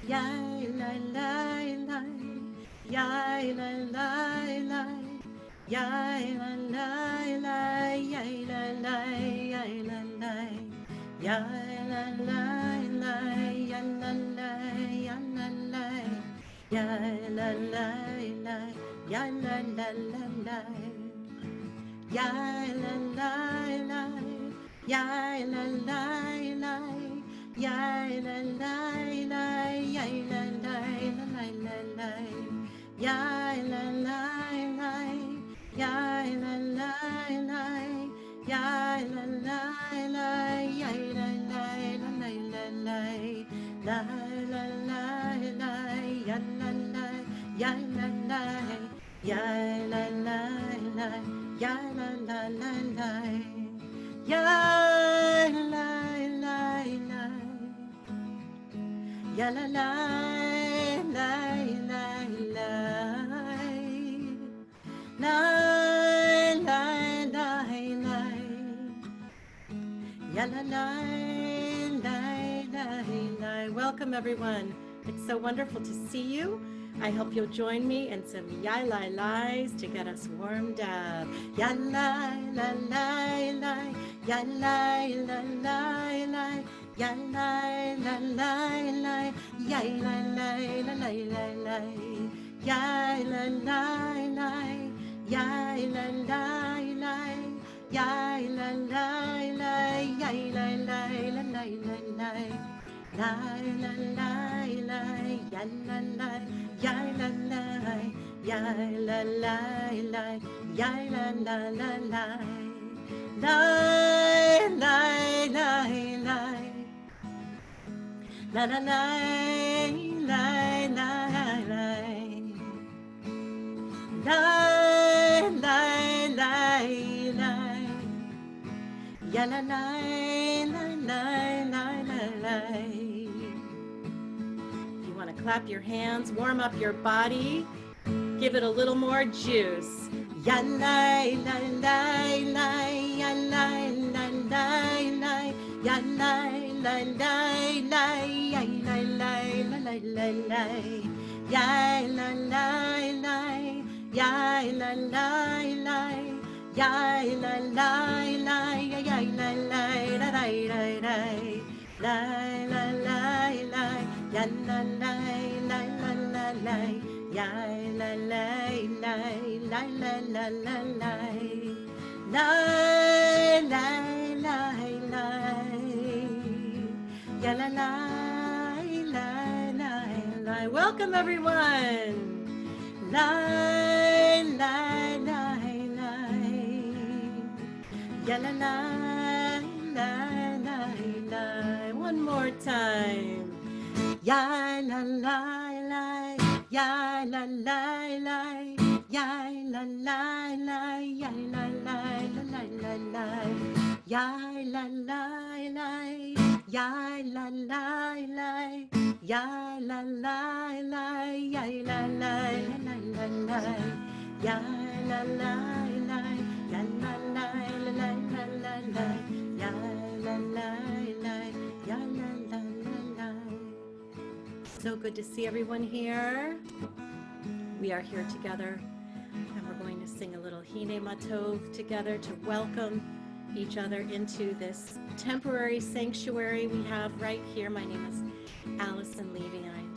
Yaaleh, Yaaleh, Yaaleh, Yaaleh, Welcome, everyone. It's so wonderful to see you. I hope you'll join me in some Yaaleh to get us warmed up. Yaaleh, Yaaleh, Yaaleh, Yaaleh, Yaaleh, Yaaleh, La la la la la la la la la la ya la la la la la la. If you want to clap your hands, warm up your body, give it a little more juice. Ya la la la la ya la la la la ya la la la la ya la la la la la ya la la la ya la la la ya la la la ya la la la la la la la la ya la la la la la la ya la la la la la la la la la la la la ya la la la la la. Welcome, everyone. La la la la ya la la la la la. One more time. Ya la la la ya la la la ya la la la ya la la la la la la ya la la la ya la la la ya la la la ya la la la la la ya la la la ya la la la la la la ya la la la ya la la la la. So good to see everyone here. We are here together, and we're going to sing a little Hine Matov together to welcome each other into this temporary sanctuary we have right here. My name is Alison, Levy, and I am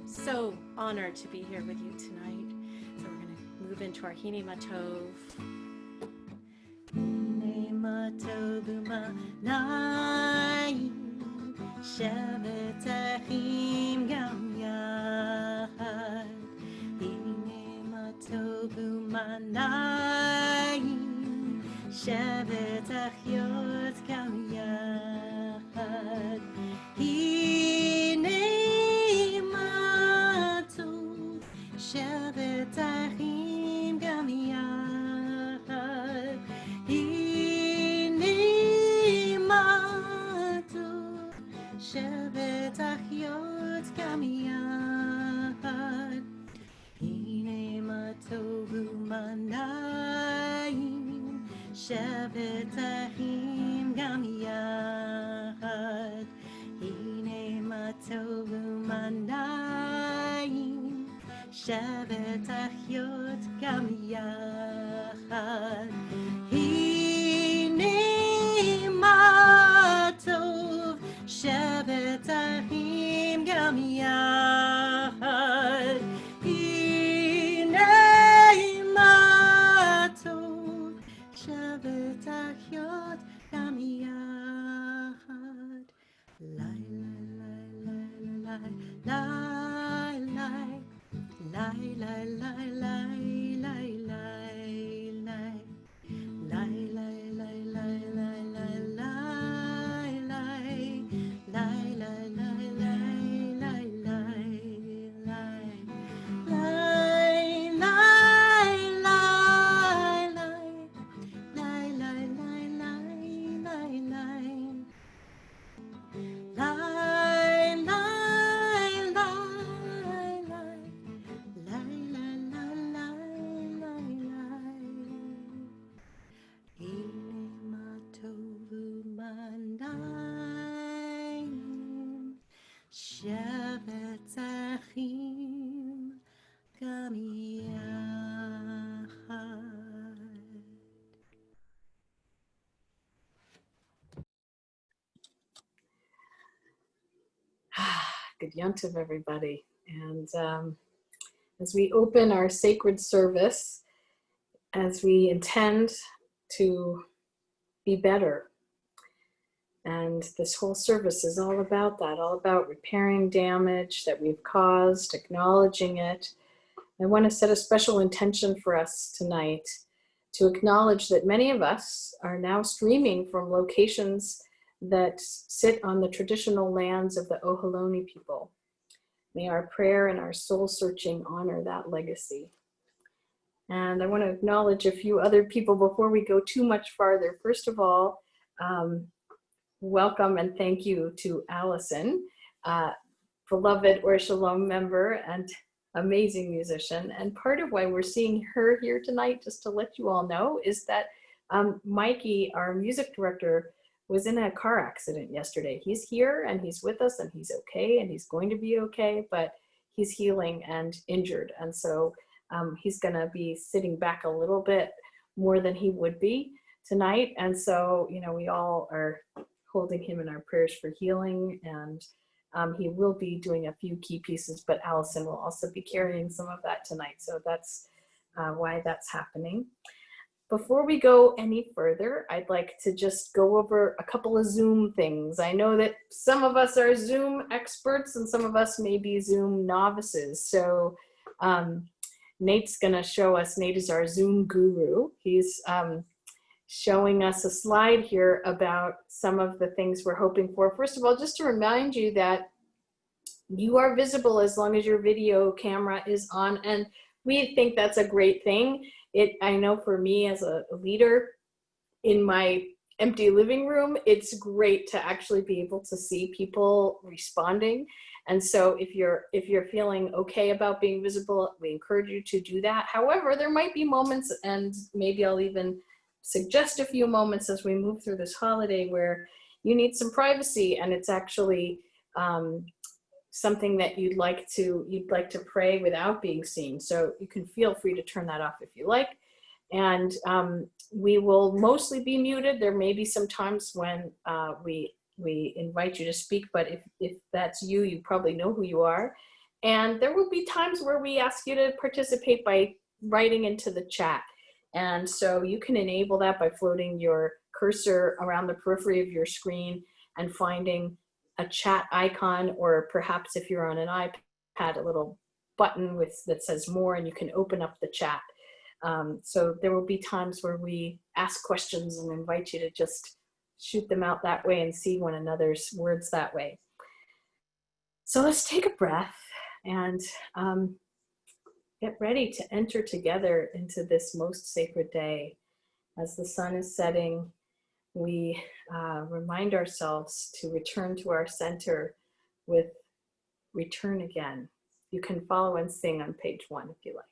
so honored to be here with you tonight. So we're going to move into our Hine Matov. Hine Matov u'manayim shevet achim gam yachad. Tov u'manayim shevet achyot gam yachad. Hine ma tov shevet achim gam yachad. Hine ma tov shevet achyot gam yachad. Tov u'manayim shevet achim gam yachad. Hine ma tov u'manayim שמיים, שבת אחיות גם יחד. הנה מה טוב, שבת אחים גם יחד. הנה מה טוב, שבת אחיות גם יחד. Good Yontiv, everybody. And as we open our sacred service, as we intend to be better, and this whole service is all about that, all about repairing damage that we've caused, acknowledging it. I want to set a special intention for us tonight to acknowledge that many of us are now streaming from locations that sit on the traditional lands of the Ohlone people. May our prayer and our soul searching honor that legacy. And I want to acknowledge a few other people before we go too much farther. First of all, welcome and thank you to Alison, beloved Shalom member and amazing musician. And part of why we're seeing her here tonight, just to let you all know, is that Mikey, our music director, was in a car accident yesterday. He's here and he's with us and he's okay and he's going to be okay, but he's healing and injured. And so he's gonna be sitting back a little bit more than he would be tonight. And so, you know, we all are holding him in our prayers for healing, and he will be doing a few key pieces, but Alison will also be carrying some of that tonight. So that's why that's happening. Before we go any further, I'd like to just go over a couple of Zoom things. I know that some of us are Zoom experts and some of us may be Zoom novices. So Nate's gonna show us, Nate is our Zoom guru. He's showing us a slide here about some of the things we're hoping for. First of all, just to remind you that you are visible as long as your video camera is on, and we think that's a great thing. I know for me as a leader in my empty living room, it's great to actually be able to see people responding. And so if you're feeling okay about being visible, we encourage you to do that. However, there might be moments, and maybe I'll even suggest a few moments as we move through this holiday, where you need some privacy, and it's actually something that you'd like to pray without being seen. So you can feel free to turn that off if you like. And we will mostly be muted. There may be some times when we invite you to speak, but if that's you, you probably know who you are. And there will be times where we ask you to participate by writing into the chat. And so you can enable that by floating your cursor around the periphery of your screen and finding a chat icon, or perhaps if you're on an iPad, a little button that says more, and you can open up the chat. So there will be times where we ask questions and invite you to just shoot them out that way and see one another's words that way. So let's take a breath and get ready to enter together into this most sacred day. As the sun is setting, we remind ourselves to return to our center with Return Again. You can follow and sing on page 1 if you like.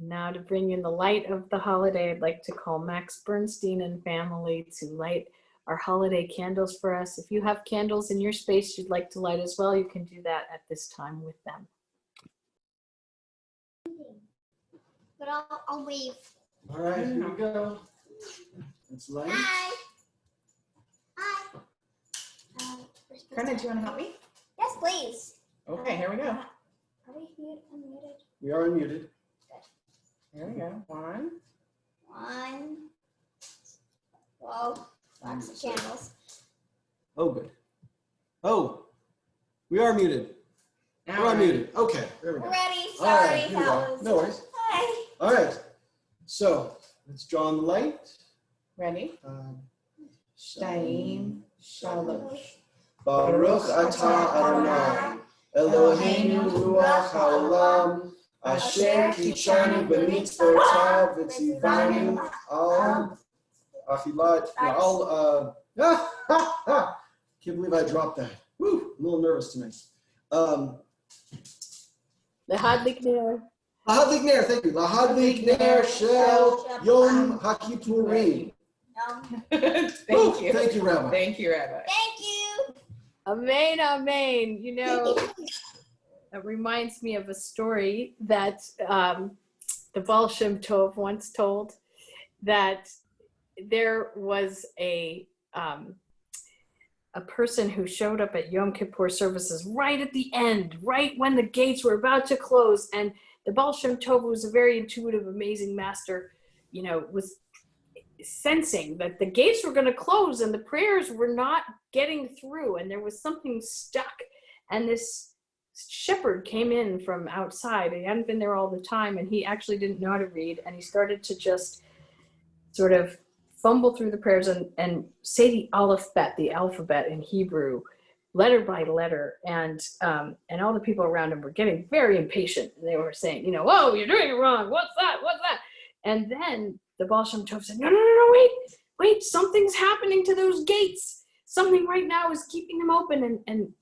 Now to bring in the light of the holiday, I'd like to call Max Bernstein and family to light our holiday candles for us. If you have candles in your space you'd like to light as well, you can do that at this time with them. But I'll wave. All right, here we go. Let's light. Hi. Hi. Brenna, do you want to help me? Yes, please. Okay, here we go. Are we unmuted? We are unmuted. Here we go. One. One. Whoa. Lots of candles. Oh, good. Oh, we are muted. We're unmuted. Okay, there we go. We're ready. All Sorry, right, here we go. fellas. No worries. Hi. All right. So let's draw on the light. Ready? Shtaim Shalom. Baruch atah Adonai, Eloheinu ruach haolam, asher kitshanu b'mitzvotav v'tzivanu al achilat. Can't believe I dropped that. Woo, I'm a little nervous tonight. Lahadlik ner. Lahadlik ner, thank you. Lahadlik ner shel Yom HaKippurim. Thank you. Thank you, Rabbi. Thank you, Rabbi. Thank you. Amen, amen. You know, it reminds me of a story that the Baal Shem Tov once told, that there was a person who showed up at Yom Kippur services right at the end, right when the gates were about to close. And the Baal Shem Tov, who was a very intuitive, amazing master, you know, was sensing that the gates were going to close and the prayers were not getting through, and there was something stuck. And this shepherd came in from outside. He hadn't been there all the time, and he actually didn't know how to read, and he started to just sort of fumble through the prayers and say the alphabet in Hebrew, letter by letter, and all the people around him were getting very impatient, and they were saying, you know, "Whoa, you're doing it wrong. What's that? What's that?" And then the Baal Shem Tov said, no, wait, something's happening to those gates. Something right now is keeping them open. And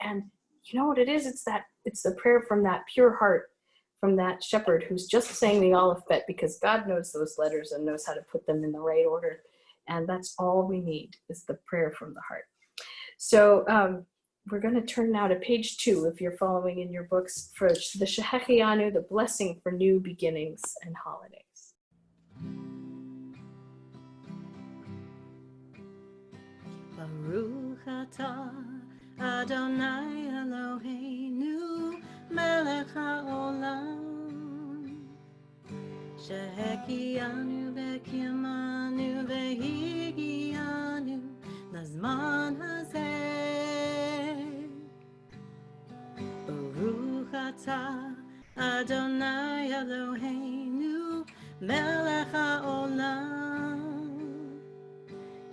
you know what it is? It's the prayer from that pure heart, from that shepherd who's just saying the alphabet, because God knows those letters and knows how to put them in the right order. And that's all we need, is the prayer from the heart. So we're going to turn now to page 2, if you're following in your books, for the Shehekheyanu, the blessing for new beginnings and holidays. Baruch atah Adonai Eloheinu melech haolam Shehekheyanu v'kiyamanu v'higiyanu lazman hazeh. Baruch atah Adonai Eloheinu melech haolam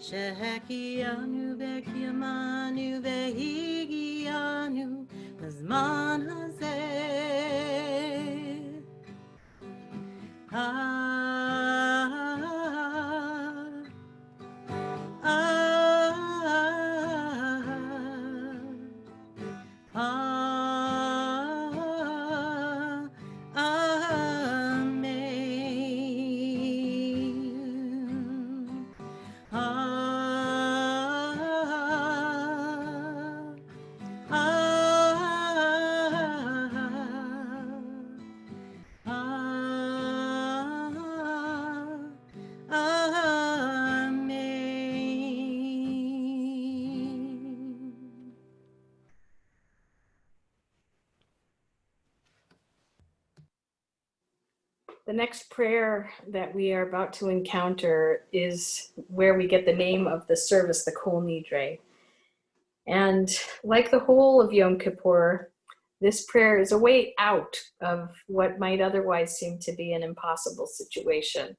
Shehekheyanu v'kiyamanu v'higiyanu lazman hazeh. The next prayer that we are about to encounter is where we get the name of the service, the Kol Nidre. And like the whole of Yom Kippur, this prayer is a way out of what might otherwise seem to be an impossible situation.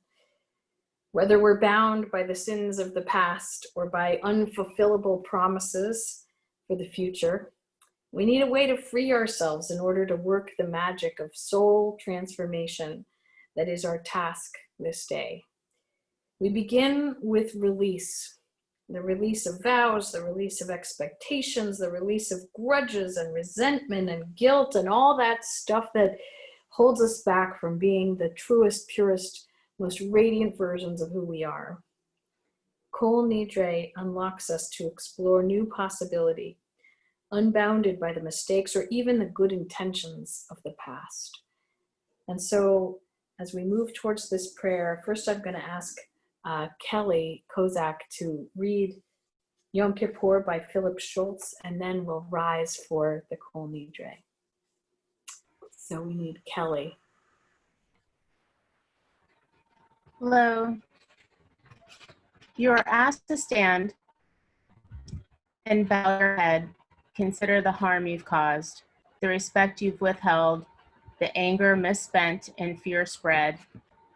Whether we're bound by the sins of the past or by unfulfillable promises for the future, we need a way to free ourselves in order to work the magic of soul transformation that is our task this day. We begin with release, the release of vows, the release of expectations, the release of grudges and resentment and guilt and all that stuff that holds us back from being the truest, purest, most radiant versions of who we are. Kol Nidre unlocks us to explore new possibility, unbounded by the mistakes or even the good intentions of the past. And so as we move towards this prayer, first I'm going to ask Kelly Kozak to read Yom Kippur by Phillip Shultz, and then we'll rise for the Kol Nidre. So we need Kelly. Hello. You are asked to stand and bow your head. Consider the harm you've caused, the respect you've withheld, the anger misspent and fear spread,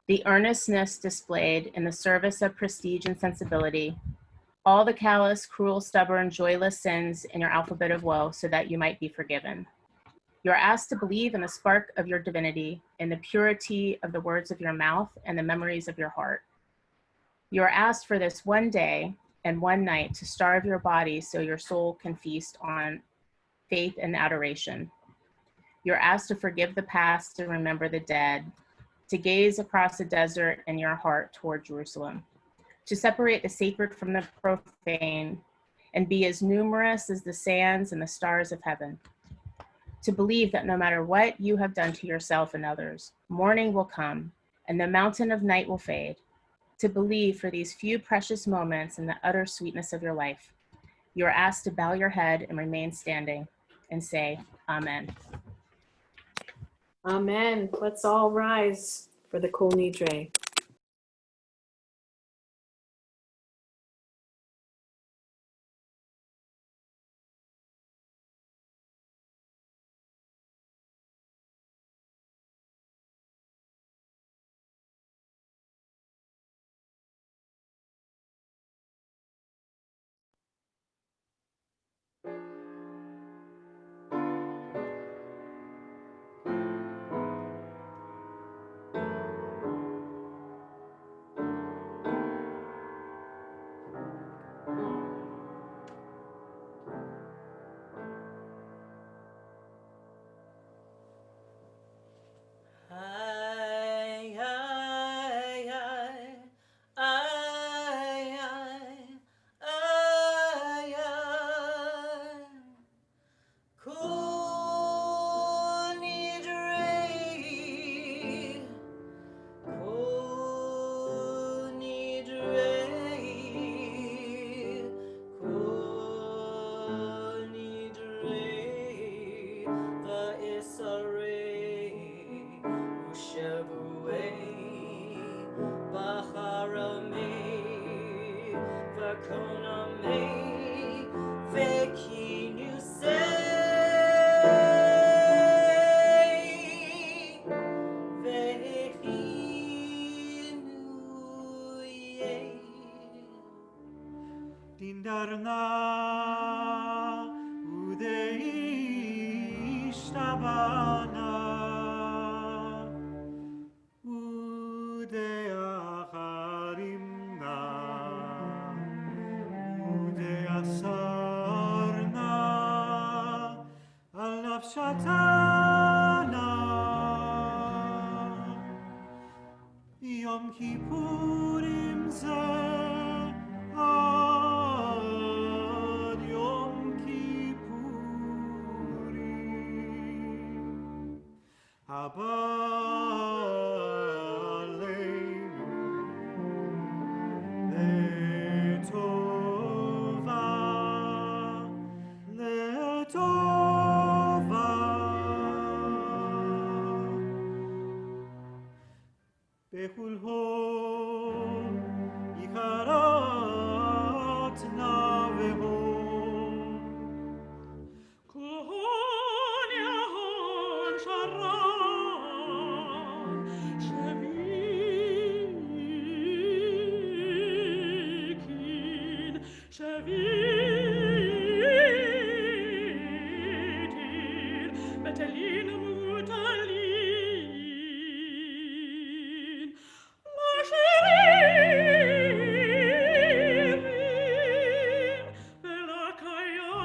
the earnestness displayed in the service of prestige and sensibility, all the callous, cruel, stubborn, joyless sins in your alphabet of woe, so that you might be forgiven. You are asked to believe in the spark of your divinity, in the purity of the words of your mouth and the memories of your heart. You are asked for this one day and one night to starve your body so your soul can feast on faith and adoration. You're asked to forgive the past and remember the dead, to gaze across the desert in your heart toward Jerusalem, to separate the sacred from the profane and be as numerous as the sands and the stars of heaven. To believe that no matter what you have done to yourself and others, morning will come and the mountain of night will fade. To believe for these few precious moments in the utter sweetness of your life. You are asked to bow your head and remain standing and say, Amen. Amen. Let's all rise for the Kol Nidre. Yom Kippurim zeh ad Yom Kippurim Haba Aleinu Letova Behulhom Ikarat Navehom Kohon Yahon Sharon Shavikin Shavitin Betelin Mutalin Masheririm Belakayamin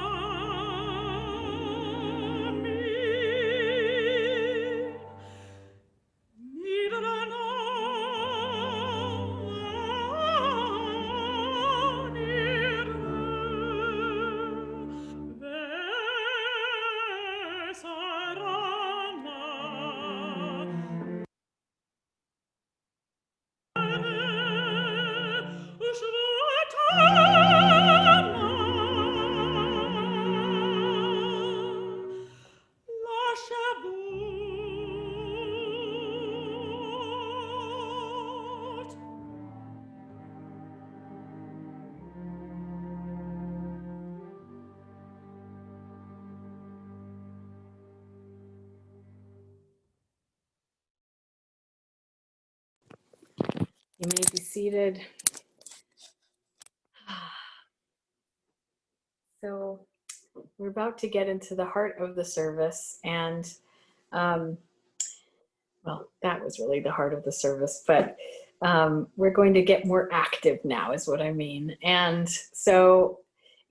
Shavuot. You may be seated. So we're about to get into the heart of the service, and well, that was really the heart of the service, but we're going to get more active now is what I mean. And so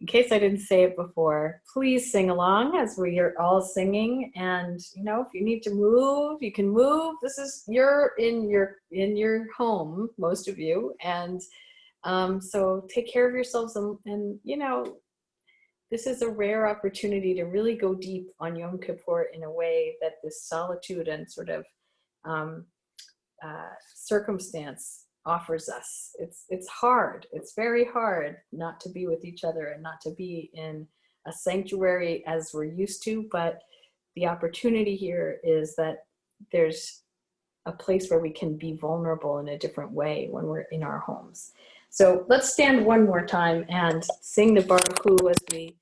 in case I didn't say it before, please sing along as we are all singing. And you know, if you need to move, you can move. This is you're in your home, most of you, and so take care of yourselves. And you know, this is a rare opportunity to really go deep on Yom Kippur in a way that this solitude and sort of circumstance offers us. It's hard. It's very hard not to be with each other and not to be in a sanctuary as we're used to. But the opportunity here is that there's a place where we can be vulnerable in a different way when we're in our homes. So let's stand one more time and sing the Barechu as we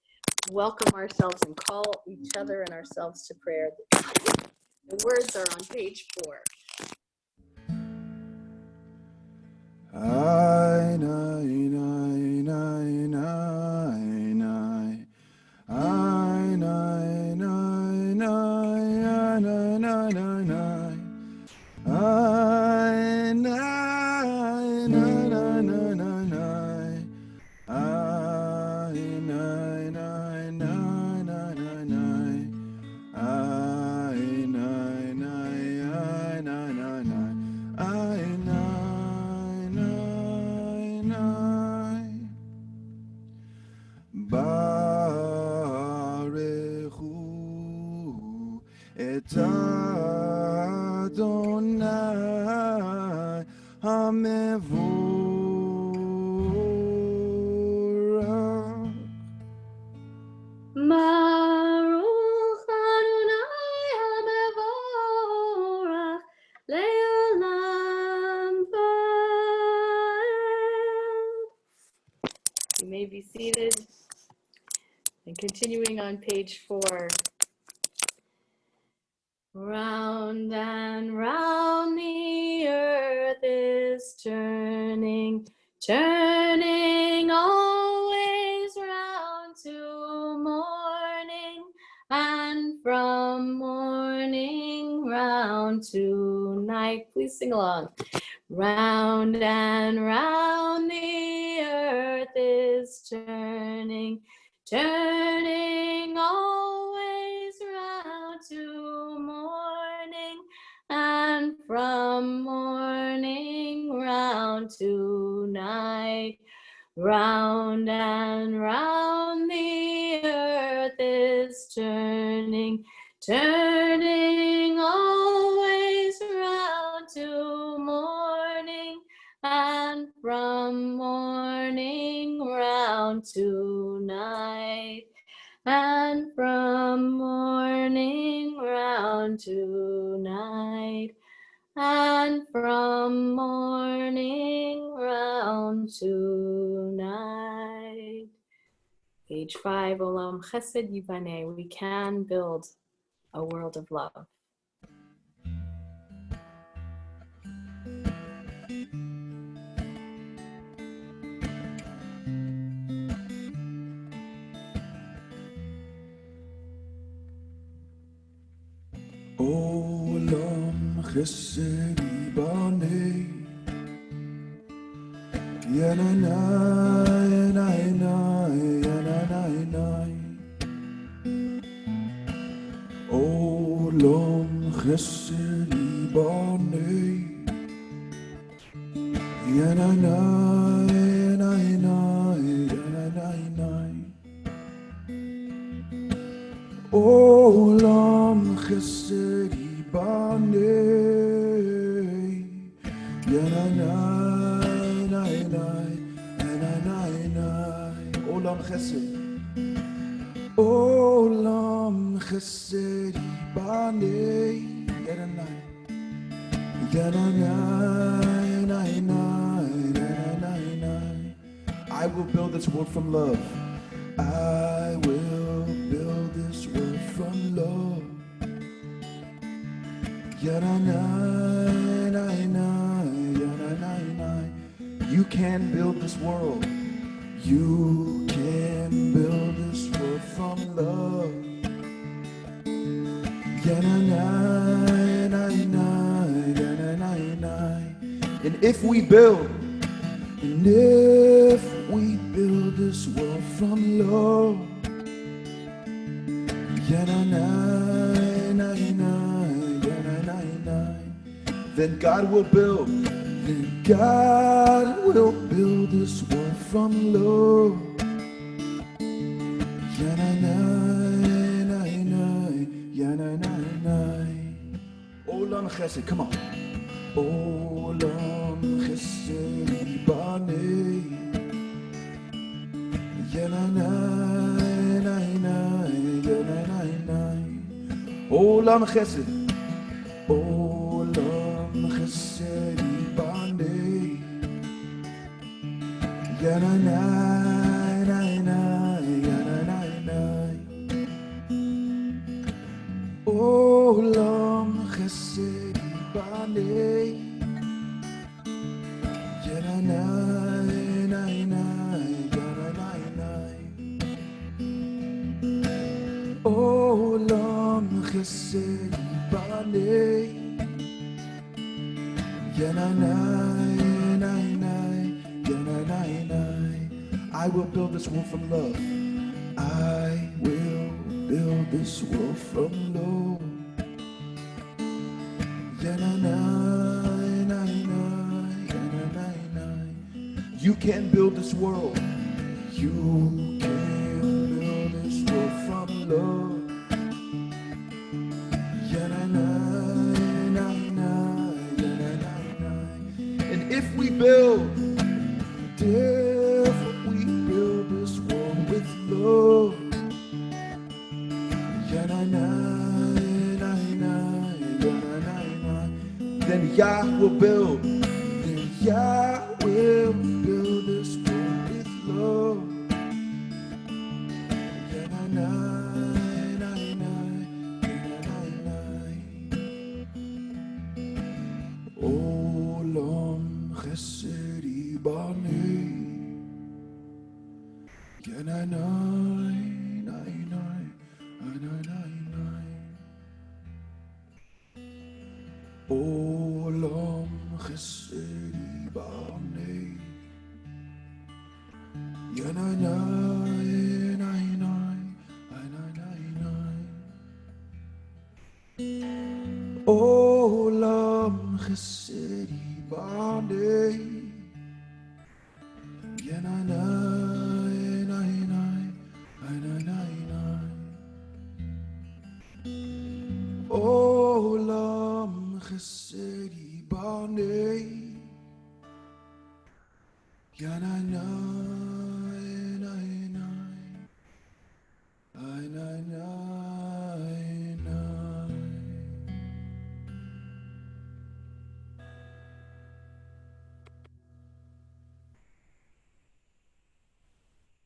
welcome ourselves and call each other and ourselves to prayer. The words are on page 4. I know, Barechu et Adonai HaMevorach. Baruch Adonai HaMevorach Le'olam Va'ed. You may be seated. And continuing on page 4. Round and round the earth is turning, turning always round to morning, and from morning round to night. Please sing along. Round and round the earth is turning, turning always round to morning, and from morning round to night. Round and round the earth is turning, turning always round to morning, and from morning round to night, and from morning round to night, and from morning round to night. Page 5, Olam Chesed Yibaneh. We can build a world of love. Olam Chesed Yibaneh, Yananai, Yananai, Yananai. Olam Chesed Yibaneh, Yananai, Yananai, Yananai. Olam Chesed Yibaneh, Yananai, Yananai, Yananai. Olam Chesed, Olam Chesed Bane, Yananai, Yananai. I will build this world from love. I will build this world from love. You can build this world. You can build this world from love. And if we build this world from love, then God will build. Then God will build this world from love. Olam Chesed, come on. Olam Chesed Ibanei. Olam Chesed. Olam Chesed Ibanei. Olam Chesed Ibanei. Olam Chesed Ibanei. I will build this world from love. I will build this world from love. You can build this world. You can build this world from love. And if we build this world with love, then Yah will build. Then Yah will build this world with love. Olam Chesed Ibanei. Olam Chesed Ibanei. Olam Chesed Ibanei. Olam Chesed Ibanei.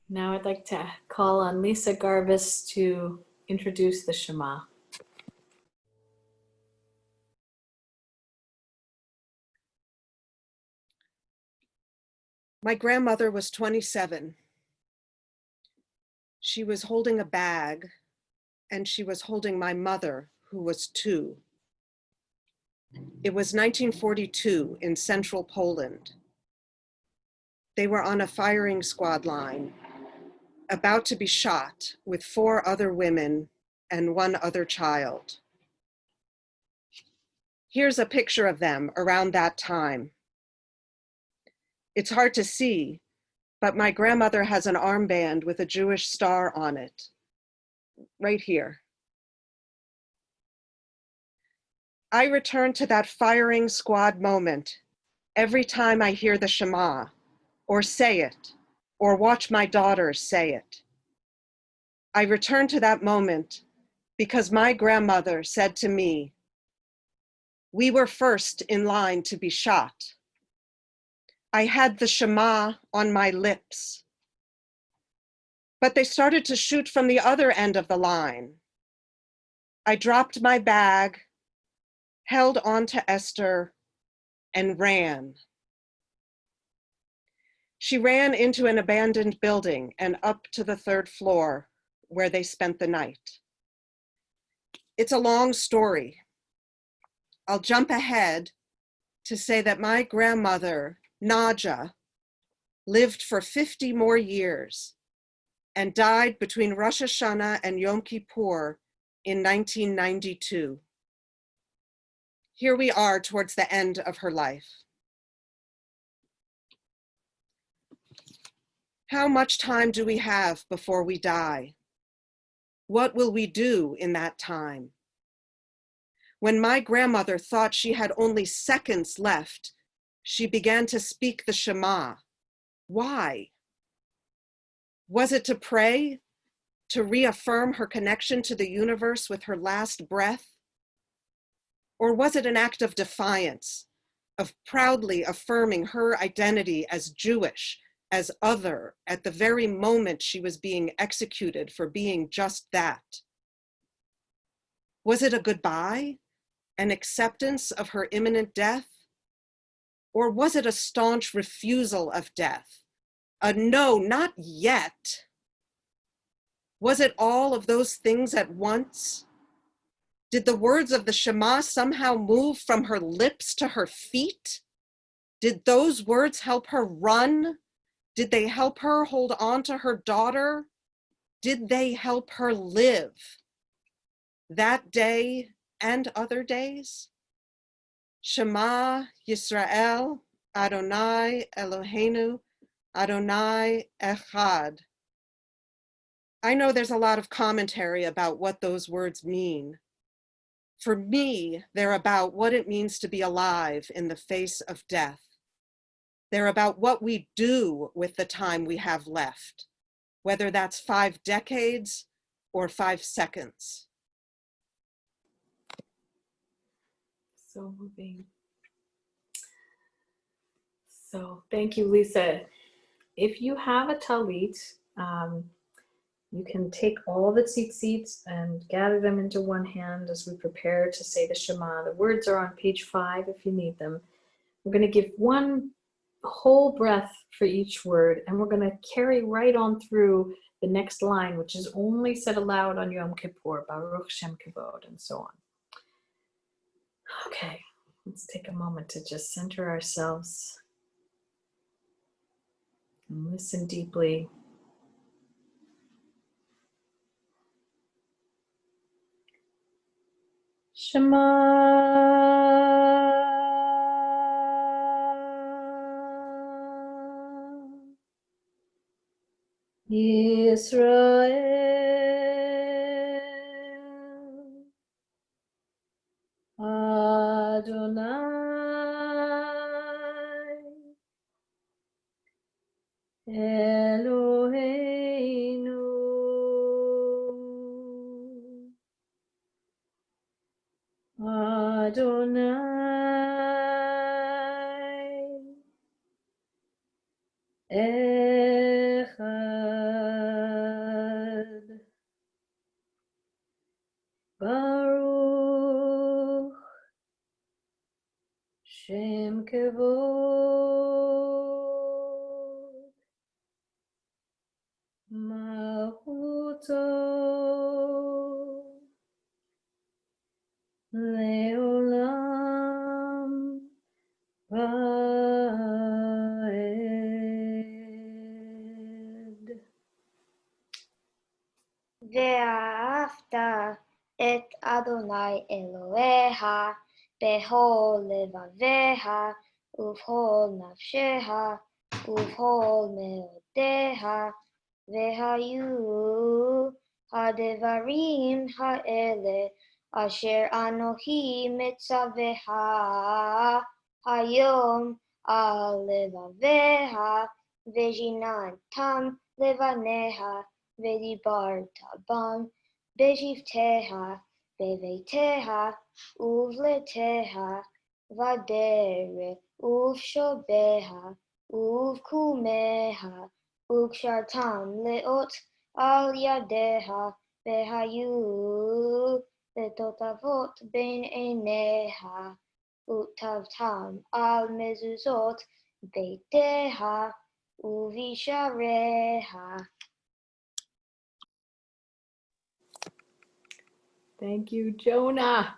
Now I'd like to call on Lisa Garbus to introduce the Shema. My grandmother was 27. She was holding a bag, and she was holding my mother, who was 2. It was 1942 in central Poland. They were on a firing squad line, about to be shot with 4 other women and 1 other child. Here's a picture of them around that time. It's hard to see, but my grandmother has an armband with a Jewish star on it, right here. I return to that firing squad moment every time I hear the Shema, or say it, or watch my daughters say it. I return to that moment because my grandmother said to me, we were first in line to be shot. I had the Shema on my lips, but they started to shoot from the other end of the line. I dropped my bag, held on to Esther, and ran. She ran into an abandoned building and up to the 3rd floor where they spent the night. It's a long story. I'll jump ahead to say that my grandmother, Naja, lived for 50 more years and died between Rosh Hashanah and Yom Kippur in 1992. Here we are towards the end of her life. How much time do we have before we die? What will we do in that time? When my grandmother thought she had only seconds left, she began to speak the Shema. Why? Was it to pray, to reaffirm her connection to the universe with her last breath? Or was it an act of defiance, of proudly affirming her identity as Jewish, as other, at the very moment she was being executed for being just that? Was it a goodbye, an acceptance of her imminent death? Or was it a staunch refusal of death? A no, not yet. Was it all of those things at once? Did the words of the Shema somehow move from her lips to her feet? Did those words help her run? Did they help her hold on to her daughter? Did they help her live? That day and other days? Shema Yisrael, Adonai Eloheinu, Adonai Echad. I know there's a lot of commentary about what those words mean. For me, they're about what it means to be alive in the face of death. They're about what we do with the time we have left, whether that's 5 decades or 5 seconds. So moving. So thank you, Lisa. If you have a talit, you can take all the tzitzit and gather them into one hand as we prepare to say the Shema. The words are on page 5 if you need them. We're going to give one whole breath for each word, and we're going to carry right on through the next line, which is only said aloud on Yom Kippur, Baruch Shem Kavod, and so on. Okay, let's take a moment to just center ourselves and listen deeply. Shema Yisrael Adonai Eloheinu Adonai Echad Baruch Shem Kavod Malchuto Leolam Vaed. ואהבת את אדוני אלוהיך בכל לבביך ובכל נפשך ובכל מאודך, והיו הדברים האלה אשר אנוכי מצווך היום על לבביך, ושיננתם לבניך ודיברת בם בשבטיה, בביתיה, ובלתיה, בדרך, ובשוביה, ובקומיה, וקשרתם לאות על ידיה, והיו לטוטפות בין עיניה, וכתבתם על מזוזות ביתיה ובשעריה. Thank you, Jonah.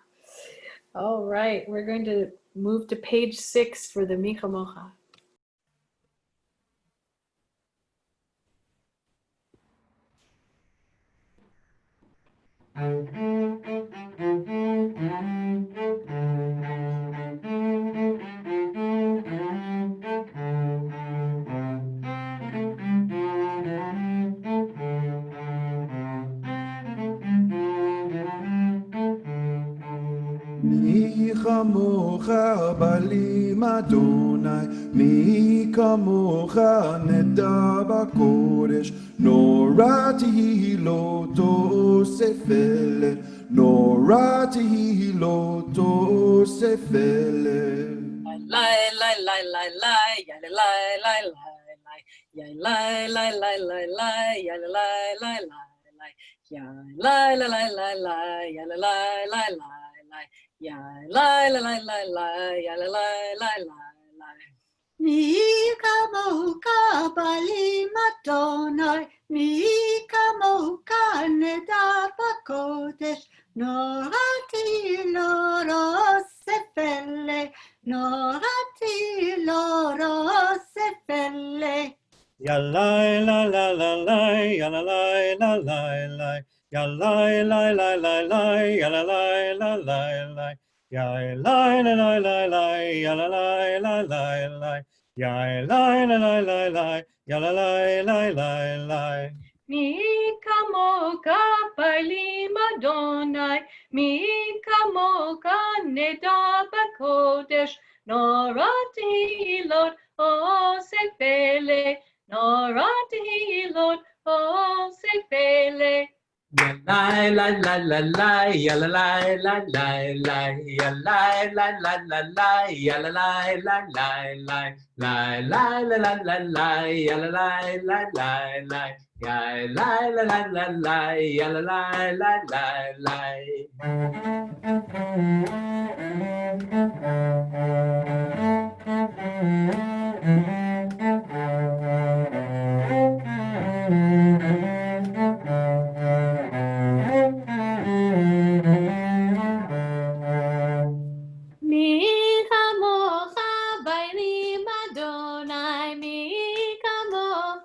All right, we're going to move to page 6 for the Chamocha. מי כמוך בלים אדוני, מי כמוך נדע בקודש, נורא תהילתו ספלת, נורא תהילתו ספלת. Lai lai lai lai lai, yale lai lai lai lai, yale lai lai lai lai lai, yale lai lai lai lai, yale lai lai lai lai lai, yale lai lai lai lai, yale lai lai lai lai lai, yale lai lai lai lai. מי כמוך בלים אדוני, מי כמוך נדע בקודש, נורא תהילתו ספלת, נורא תהילתו ספלת. Yalai la la la la, yalalai la la la, yalai la la la la, yalalai la la la, yalai la la la la, yalalai la la la, yalai la la la la, yalalai la la la. מי כמוך בלים אדוני, מי כמוך נדע בקודש, נורא תהילות עושה פלא, נורא תהילות עושה פלא. Yalai la la la la, yalalai la la la, yalai la la la la, yalalai la la la, la la la la la la, yalalai la la la, yalalai la la la la, yalalai la la la. מי כמוך בלים אדוני, מי כמוך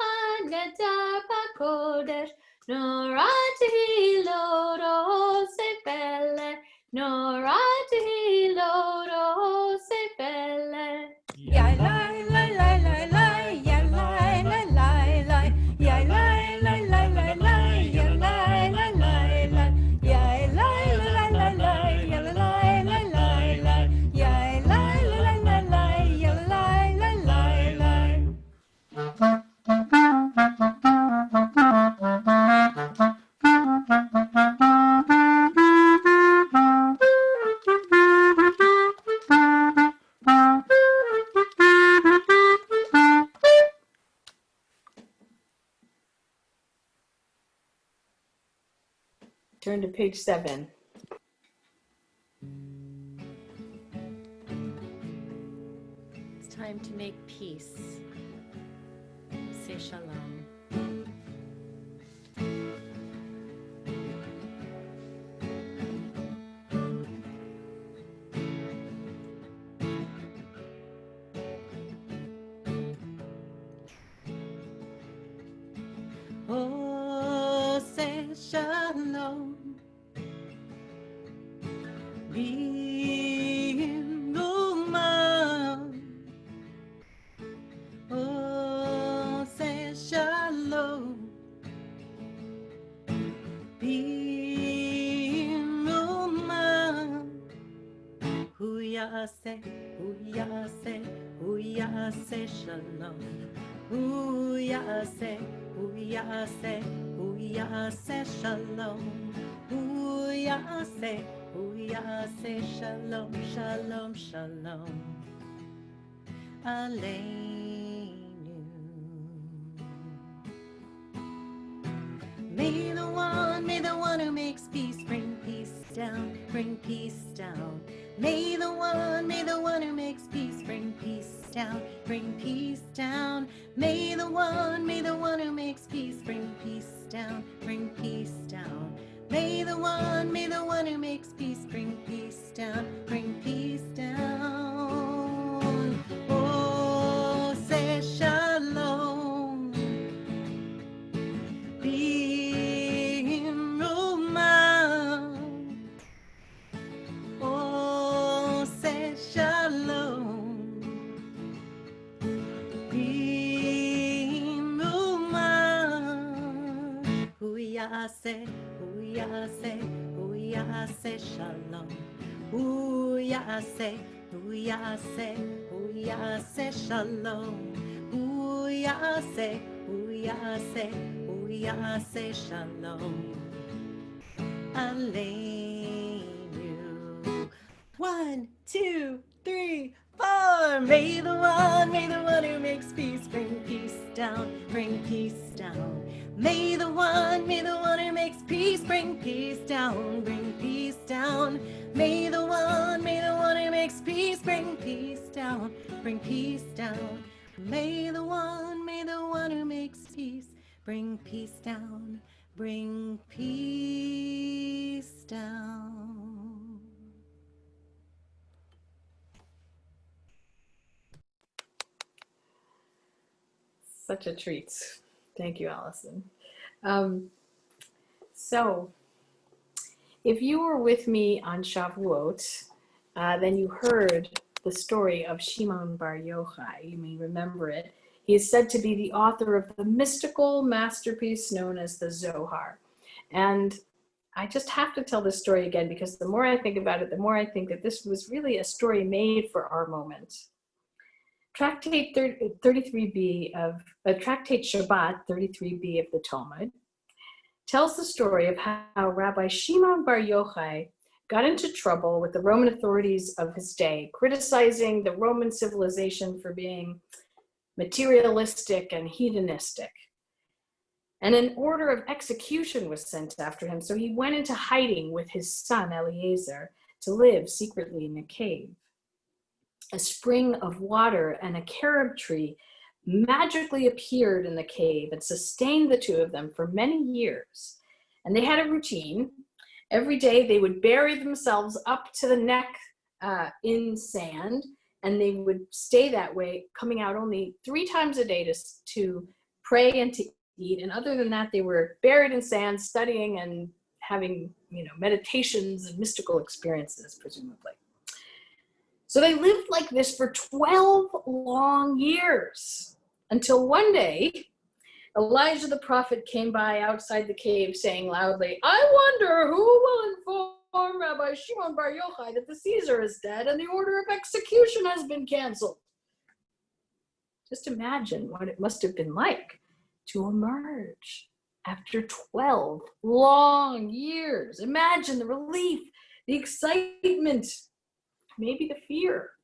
נדע בקודש, נורא תהילות עושה פלא, נורא תהילות עושה פלא. Yalai lai lai lai lai, yalai lai lai lai, yalai lai lai lai lai, yalai lai lai lai, yalai lai lai lai, yalai lai lai lai, yalai lai lai lai, yalai lai lai lai. Turn to page 7. It's time to make peace. Say shalom. Oh, say shalom. B'numa. Oh, say shalom. B'numa. Hu ya'aseh, hu ya'aseh, hu ya'aseh shalom. Hu ya'aseh, hu ya'aseh, hu ya'aseh shalom. ya'aseh, hu ya'aseh shalom, shalom, shalom aleinu. May the one who makes peace bring peace down, bring peace down. May the one who makes peace bring peace down, bring peace down. May the one who makes peace bring peace down, bring peace down. May the one who makes peace bring peace down, bring peace down. Oh, say shalom. Oh, say shalom. Hu ya'aseh shalom. Hu ya'aseh shalom. Hu ya'aseh shalom aleinu. 1, 2, 3, 4. May the one who makes peace bring peace down, bring peace down. May the one who makes peace bring peace down, bring peace down. May the one who makes peace bring peace down, bring peace down. May the one who makes peace bring peace down, bring peace down. Such a treat. Thank you, Alison. So, if you were with me on Shavuot, then you heard the story of Shimon Bar Yochai. You may remember it. He is said to be the author of the mystical masterpiece known as the Zohar. And I just have to tell this story again because the more I think about it, the more I think that this was really a story made for our moment. Tractate 33b of Tractate Shabbat 33b of the Talmud tells the story of how Rabbi Shimon Bar Yochai got into trouble with the Roman authorities of his day, criticizing the Roman civilization for being materialistic and hedonistic. And an order of execution was sent after him, so he went into hiding with his son Eliezer to live secretly in a cave. A spring of water and a carob tree magically appeared in the cave and sustained the two of them for many years. And they had a routine. Every day they would bury themselves up to the neck in sand, and they would stay that way, coming out only 3 times a day to pray and to eat. And other than that, they were buried in sand, studying and having, meditations and mystical experiences, presumably. So they lived like this for 12 long years, until one day, Elijah the prophet came by outside the cave saying loudly, "I wonder who will inform Rabbi Shimon Bar Yochai that the Caesar is dead and the order of execution has been canceled." Just imagine what it must have been like to emerge after 12 long years. Imagine the relief, the excitement, maybe the fear.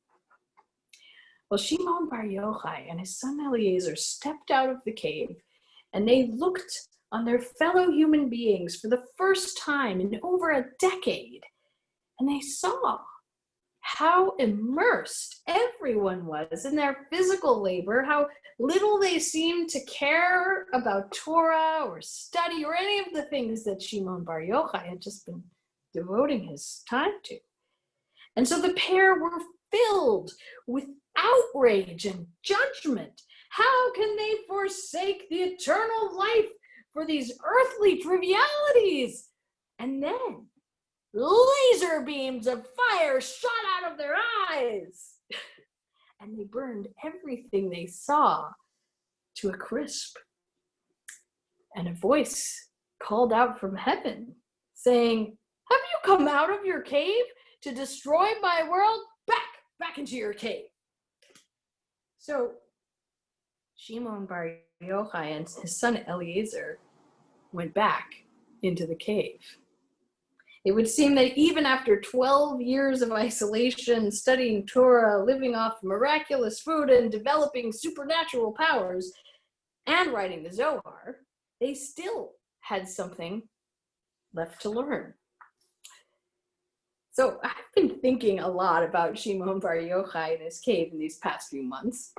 Well, Shimon Bar Yochai and his son Eliezer stepped out of the cave, and they looked on their fellow human beings for the first time in over a decade, and they saw how immersed everyone was in their physical labor, how little they seemed to care about Torah or study or any of the things that Shimon Bar Yochai had just been devoting his time to. And so the pair were filled with outrage and judgment. How can they forsake the eternal life for these earthly trivialities? And then laser beams of fire shot out of their eyes, and they burned everything they saw to a crisp. And a voice called out from heaven, saying, "Have you come out of your cave to destroy my world? Back into your cave." So Shimon Bar Yochai and his son Eliezer went back into the cave. It would seem that even after 12 years of isolation, studying Torah, living off miraculous food, and developing supernatural powers, and writing the Zohar, they still had something left to learn. So I've been thinking a lot about Shimon Bar Yochai in his cave in these past few months.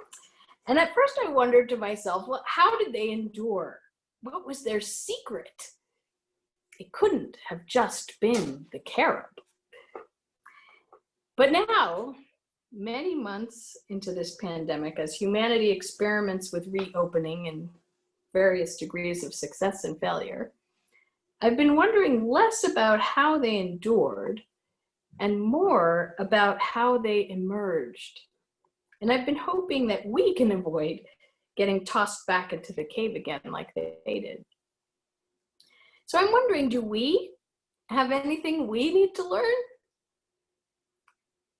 And at first I wondered to myself, well, how did they endure? What was their secret? It couldn't have just been the carob. But now, many months into this pandemic, as humanity experiments with reopening in various degrees of success and failure, I've been wondering less about how they endured and more about how they emerged. And I've been hoping that we can avoid getting tossed back into the cave again like they did. So I'm wondering, do we have anything we need to learn?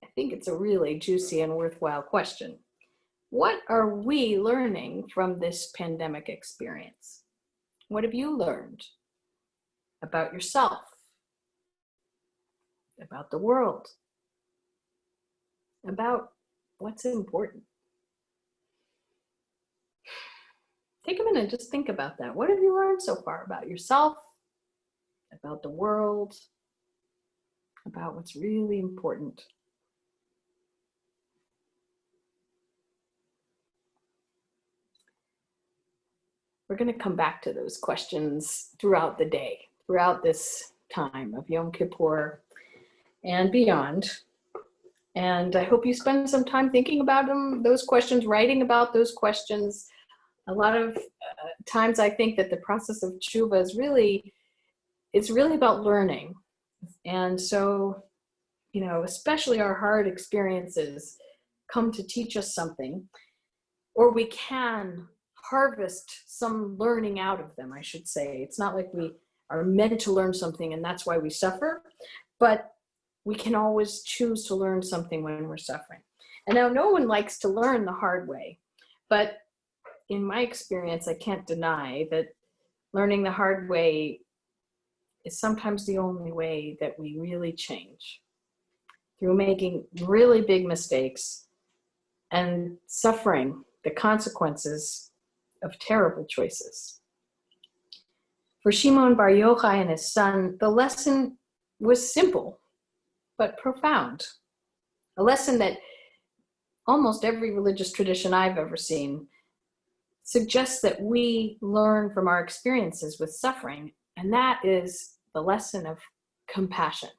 I think it's a really juicy and worthwhile question. What are we learning from this pandemic experience? What have you learned about yourself, about the world, about what's important? Take a minute, just think about that. What have you learned so far about yourself, about the world, about what's really important? We're going to come back to those questions throughout the day, throughout this time of Yom Kippur and beyond. And I hope you spend some time thinking about them, those questions, writing about those questions. A lot of times I think that the process of tshuva is it's really about learning. And so, especially our hard experiences come to teach us something, or we can harvest some learning out of them, I should say. It's not like we are meant to learn something and that's why we suffer, but we can always choose to learn something when we're suffering. And now no one likes to learn the hard way, but in my experience, I can't deny that learning the hard way is sometimes the only way that we really change, through making really big mistakes and suffering the consequences of terrible choices. For Shimon Bar Yochai and his son, the lesson was simple, but profound. A lesson that almost every religious tradition I've ever seen suggests that we learn from our experiences with suffering, and that is the lesson of compassion.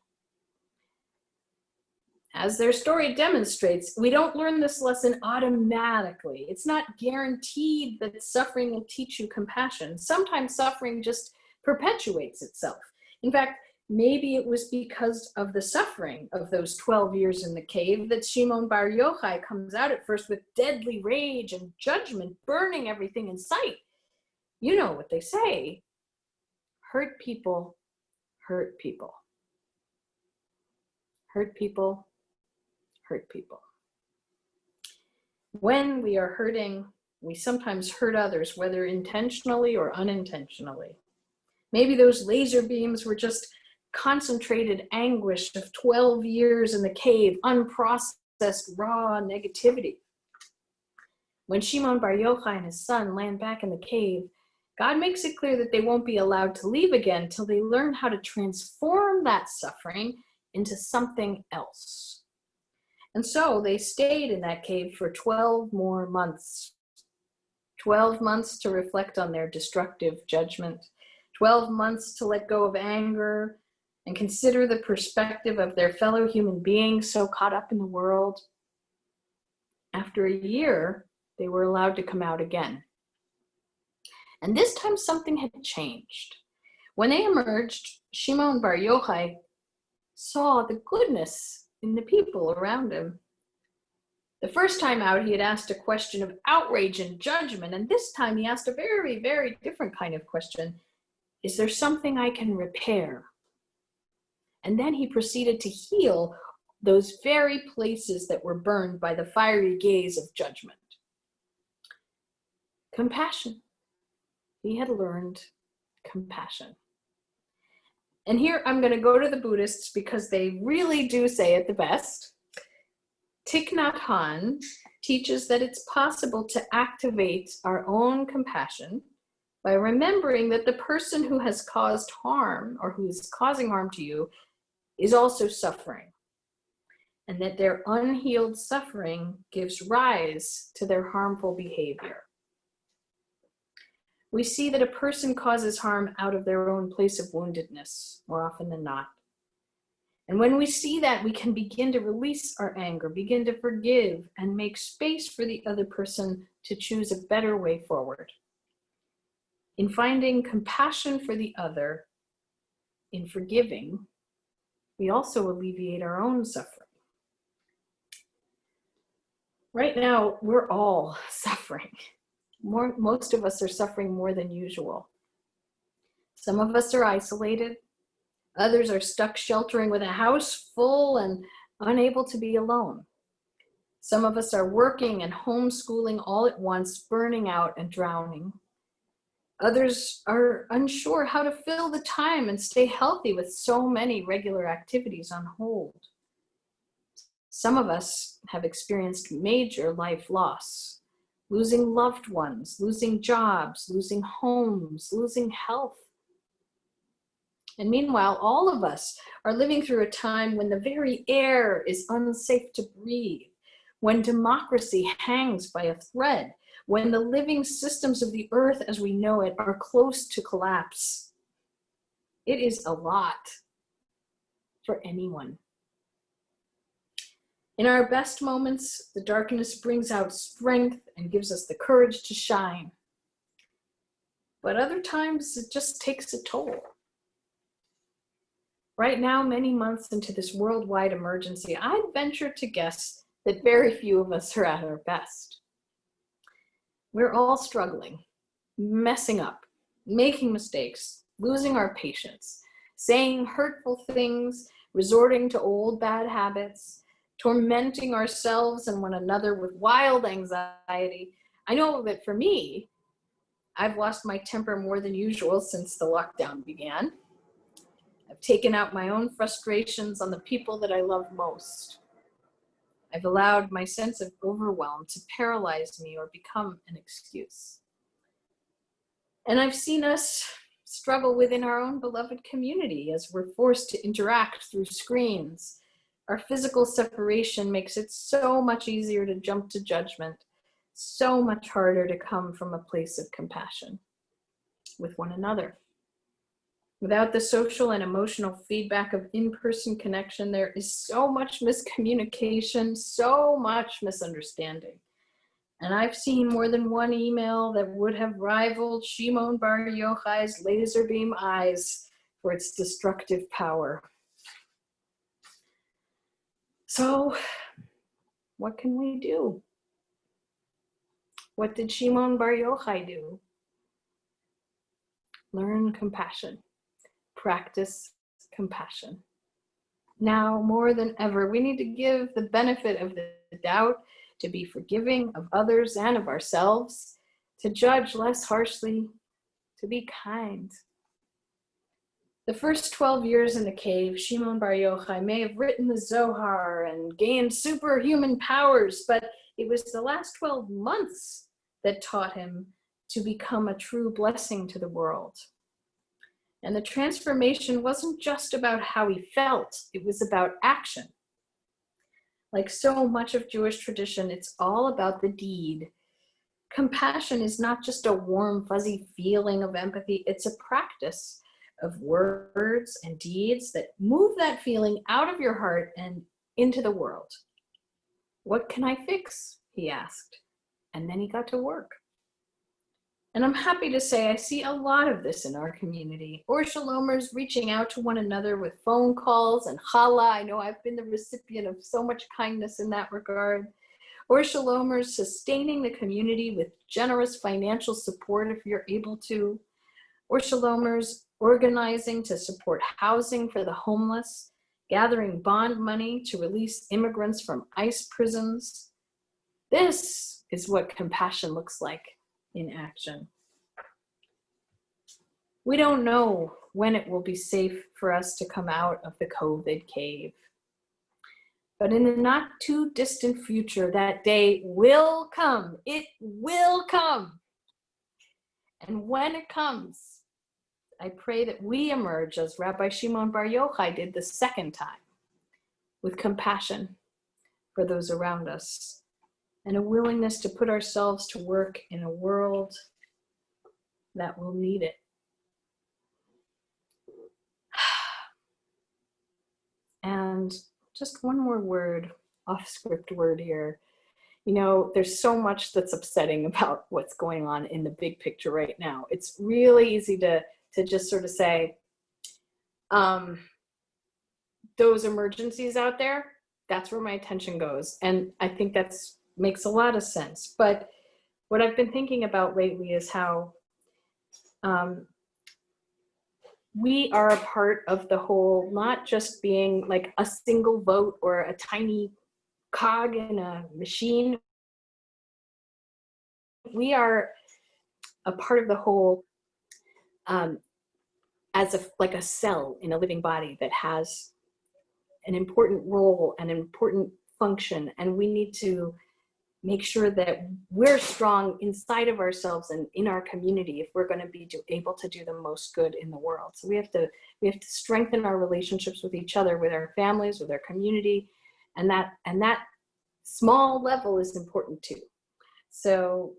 As their story demonstrates, we don't learn this lesson automatically. It's not guaranteed that suffering will teach you compassion. Sometimes suffering just perpetuates itself. In fact, maybe it was because of the suffering of those 12 years in the cave that Shimon Bar Yochai comes out at first with deadly rage and judgment, burning everything in sight. You know what they say, hurt people hurt people. Hurt people hurt people. When we are hurting, we sometimes hurt others, whether intentionally or unintentionally. Maybe those laser beams were just concentrated anguish of 12 years in the cave, unprocessed, raw negativity. When Shimon Bar Yochai and his son land back in the cave, God makes it clear that they won't be allowed to leave again till they learn how to transform that suffering into something else. And so they stayed in that cave for 12 more months. 12 months to reflect on their destructive judgment. 12 months to let go of anger and consider the perspective of their fellow human beings so caught up in the world. After a year, they were allowed to come out again. And this time something had changed. When they emerged, Shimon Bar Yochai saw the goodness in the people around him. The first time out, he had asked a question of outrage and judgment, and this time he asked a very, very different kind of question. Is there something I can repair? And then he proceeded to heal those very places that were burned by the fiery gaze of judgment. Compassion. He had learned compassion. And here I'm going to go to the Buddhists because they really do say it the best. Thich Nhat Hanh teaches that it's possible to activate our own compassion by remembering that the person who has caused harm or who is causing harm to you is also suffering, and that their unhealed suffering gives rise to their harmful behavior. We see that a person causes harm out of their own place of woundedness, more often than not. And when we see that, we can begin to release our anger, begin to forgive, and make space for the other person to choose a better way forward. In finding compassion for the other, in forgiving, we also alleviate our own suffering. Right now, we're all suffering. Most of us are suffering more than usual. Some of us are isolated. Others are stuck sheltering with a house full and unable to be alone. Some of us are working and homeschooling all at once, burning out and drowning. Others are unsure how to fill the time and stay healthy with so many regular activities on hold. Some of us have experienced major life loss, losing loved ones, losing jobs, losing homes, losing health. And meanwhile, all of us are living through a time when the very air is unsafe to breathe, when democracy hangs by a thread, when the living systems of the earth as we know it are close to collapse. It is a lot for anyone. In our best moments, the darkness brings out strength and gives us the courage to shine. But other times, it just takes a toll. Right now, many months into this worldwide emergency, I'd venture to guess that very few of us are at our best. We're all struggling, messing up, making mistakes, losing our patience, saying hurtful things, resorting to old bad habits, tormenting ourselves and one another with wild anxiety. I know that for me, I've lost my temper more than usual since the lockdown began. I've taken out my own frustrations on the people that I love most. I've allowed my sense of overwhelm to paralyze me or become an excuse. And I've seen us struggle within our own beloved community as we're forced to interact through screens. Our physical separation makes it so much easier to jump to judgment, so much harder to come from a place of compassion with one another. Without the social and emotional feedback of in-person connection, there is so much miscommunication, so much misunderstanding. And I've seen more than one email that would have rivaled Shimon Bar Yochai's laser beam eyes for its destructive power. So, what can we do? What did Shimon Bar Yochai do? Learn compassion. Practice compassion. Now, more than ever, we need to give the benefit of the doubt, to be forgiving of others and of ourselves, to judge less harshly, to be kind. The first 12 years in the cave, Shimon Bar Yochai may have written the Zohar and gained superhuman powers, but it was the last 12 months that taught him to become a true blessing to the world. And the transformation wasn't just about how he felt, it was about action. Like so much of Jewish tradition, it's all about the deed. Compassion is not just a warm, fuzzy feeling of empathy, it's a practice of words and deeds that move that feeling out of your heart and into the world. What can I fix? He asked. And then he got to work. And I'm happy to say I see a lot of this in our community. Or Shalomers reaching out to one another with phone calls and challah. I know I've been the recipient of so much kindness in that regard. Or Shalomers sustaining the community with generous financial support if you're able to. Or Shalomers organizing to support housing for the homeless, gathering bond money to release immigrants from ICE prisons. This is what compassion looks like in action. We don't know when it will be safe for us to come out of the COVID cave. But in the not too distant future, that day will come. It will come. And when it comes, I pray that we emerge as Rabbi Shimon Bar Yochai did the second time, with compassion for those around us and a willingness to put ourselves to work in a world that will need it. And just one more word, off-script word here. You know, there's so much that's upsetting about what's going on in the big picture right now. It's really easy to just sort of say, those emergencies out there, that's where my attention goes. And I think that's makes a lot of sense. But what I've been thinking about lately is how we are a part of the whole, not just being like a single vote or a tiny cog in a machine. We are a part of the whole as like a cell in a living body that has an important role and an important function. And we need to make sure that we're strong inside of ourselves and in our community if we're going to be able to do the most good in the world. So we have to strengthen our relationships with each other, with our families, with our community, and that small level is important too. So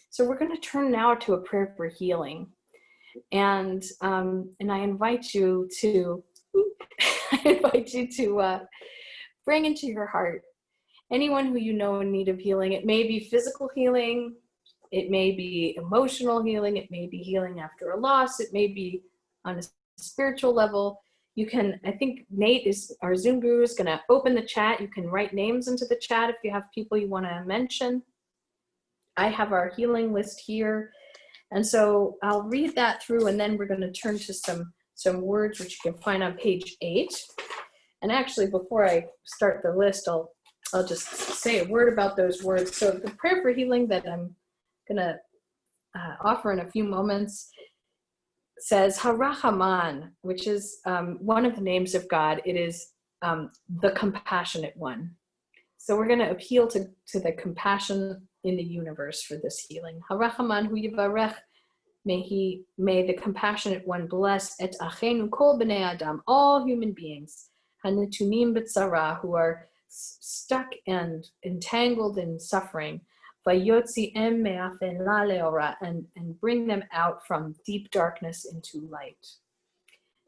so we're going to turn now to a prayer for healing, and I invite you to bring into your heart anyone who you know in need of healing. It may be physical healing, it may be emotional healing, it may be healing after a loss, it may be on a spiritual level. You can, I think Nate our Zoom guru is going to open the chat. You can write names into the chat if you have people you want to mention. I have our healing list here. And so I'll read that through, and then we're going to turn to some words which you can find on page 8. And actually, before I start the list, I'll just say a word about those words. So the prayer for healing that I'm going to offer in a few moments says Harachaman, which is one of the names of God. It is the compassionate one. So we're going to appeal to the compassion in the universe for this healing. Harachaman hu yivarech, may the compassionate one bless et achenu kol bnei adam, all human beings, hanetunim b'tzara, who are stuck and entangled in suffering, vayotzi em me'afela leora, and bring them out from deep darkness into light.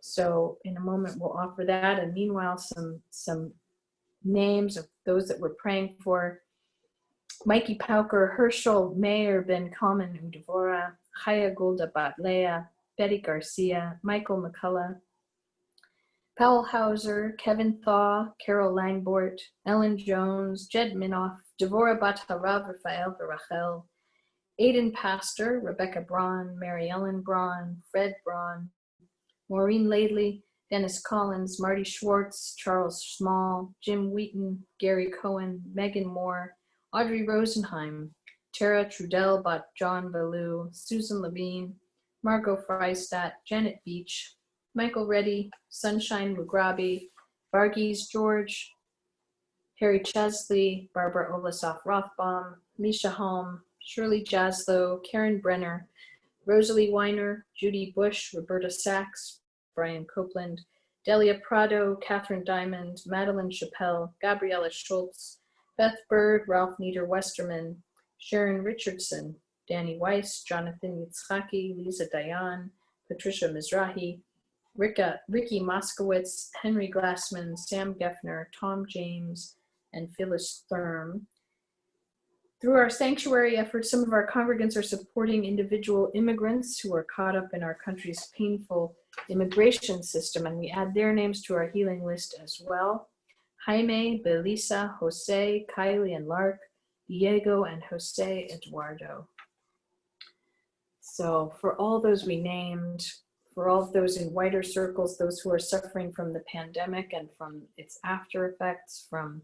So in a moment we'll offer that, and meanwhile some names of those that we're praying for. Mikey, Pauker, Herschel, Meir, Ben Kalman, Udevora, Chaya Golda Bat Leah, Betty Garcia, Michael McCullough, Powell Hauser, Kevin Thaw, Carol Langbort, Ellen Jones, Jed Minoff, Devorah Bat Harav, Raphael Barachel, Aidan Pastor, Rebecca Braun, Mary Ellen Braun, Fred Braun, Maureen Laidley, Dennis Collins, Marty Schwartz, Charles Small, Jim Wheaton, Gary Cohen, Megan Moore, Audrey Rosenheim, Tara Trudell, John Ballou, Susan Levine, Margot Freistadt, Janet Beach, Michael Reddy, Sunshine Mugrabi, Varghese George, Harry Chesley, Barbara Olasoff Rothbaum, Misha Holm, Shirley Jaslow, Karen Brenner, Rosalie Weiner, Judy Bush, Roberta Sachs, Brian Copeland, Delia Prado, Catherine Diamond, Madeline Chappelle, Gabriella Schultz, Beth Bird, Ralph Nieder-Westerman, Sharon Richardson, Danny Weiss, Jonathan Yitzhaki, Lisa Dayan, Patricia Mizrahi, Ricky Moskowitz, Henry Glassman, Sam Geffner, Tom James, and Phyllis Thurm. Through our sanctuary efforts, some of our congregants are supporting individual immigrants who are caught up in our country's painful immigration system, and we add their names to our healing list as well. Jaime, Belisa, Jose, Kylie and Lark, Diego and Jose Eduardo. So for all those we named, for all of those in wider circles, those who are suffering from the pandemic and from its after effects, from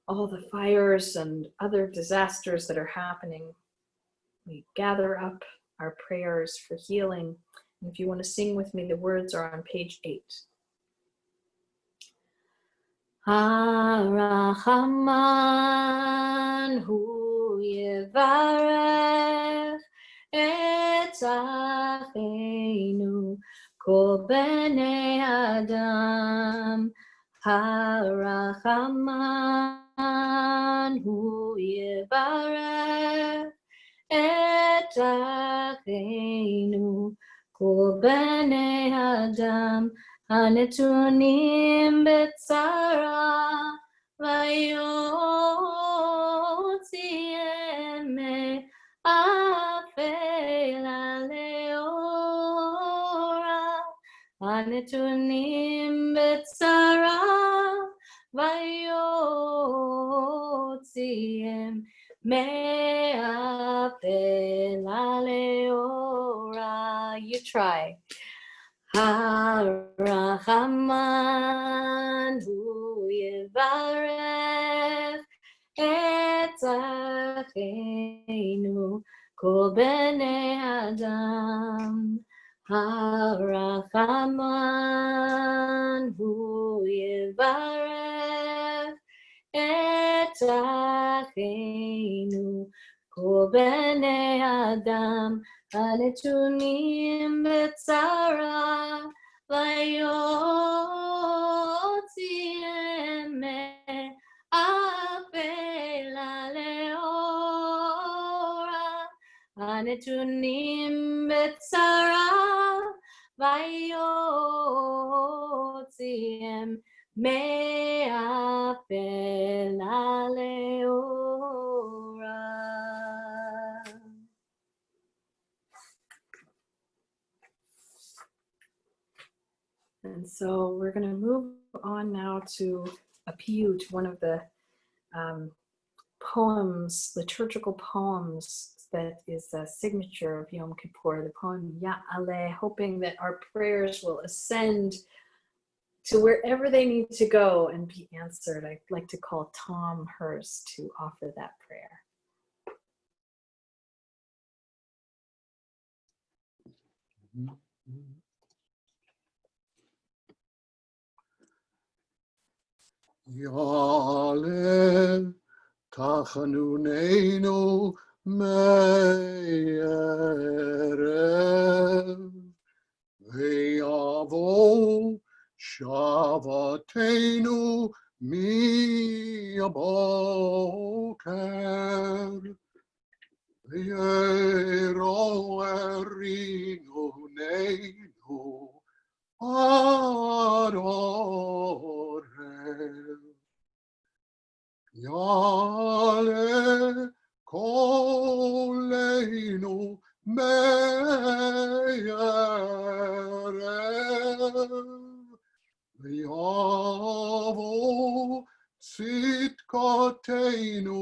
all the fires and other disasters that are happening, we gather up our prayers for healing. And if you want to sing with me, the words are on page 8. Harachaman hu yevarech et achenu kol bnei Adam. Harachaman hu yevarech et achenu kol bnei Adam. הנתונים בצרה ויוציאם מאפלה לאורה. הנתונים בצרה ויוציאם מאפלה לאורה. You try. Harachaman hu yevarech et achenu kol bnei Adam. Harachaman hu yevarech et achenu kol bnei Adam. הנתונים בצרה ויוציאם מאפלה לאורה. הנתונים בצרה ויוציאם מאפלה לאורה. And so we're going to move on now to a piyut, one of the poems, liturgical poems that is a signature of Yom Kippur, the poem Yaaleh, hoping that our prayers will ascend to wherever they need to go and be answered. I'd like to call Tom Herz to offer that prayer. Yaaleh tachanunenu me'erev ve'yavo shavatenu mi'aboker ve'yero erinunenu Adon Yaaleh kolenu me'erev v'yavo tzidkotenu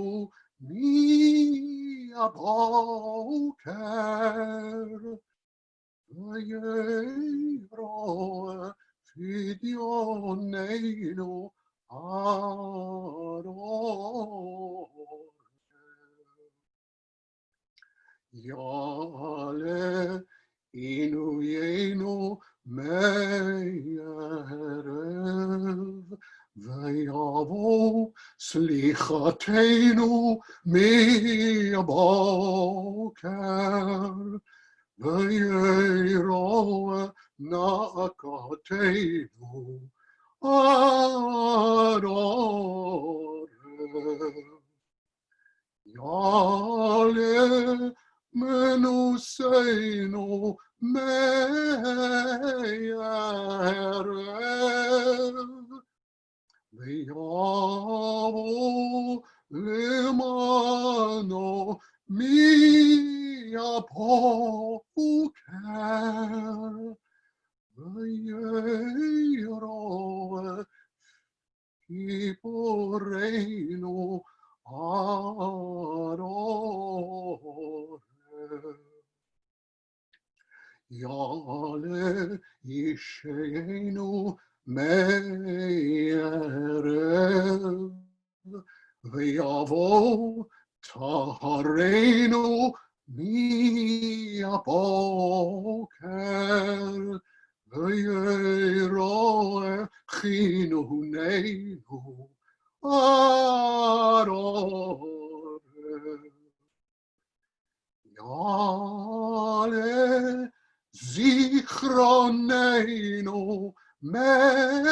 mi'aboker v'yero fidyonenu Adon Yaaleh inuyenu me'erev v'yavo slichatenu mi'aboker v'yero na'akatenu Adon Yaaleh menusenu me'erev v'yavo lemano mi'aboker v'yero Kippurenu Adon Yaaleh yishayenu me'erev v'yavo taharenu מהבוקר וירוכננו ארור יעלה זיכרוננו מערב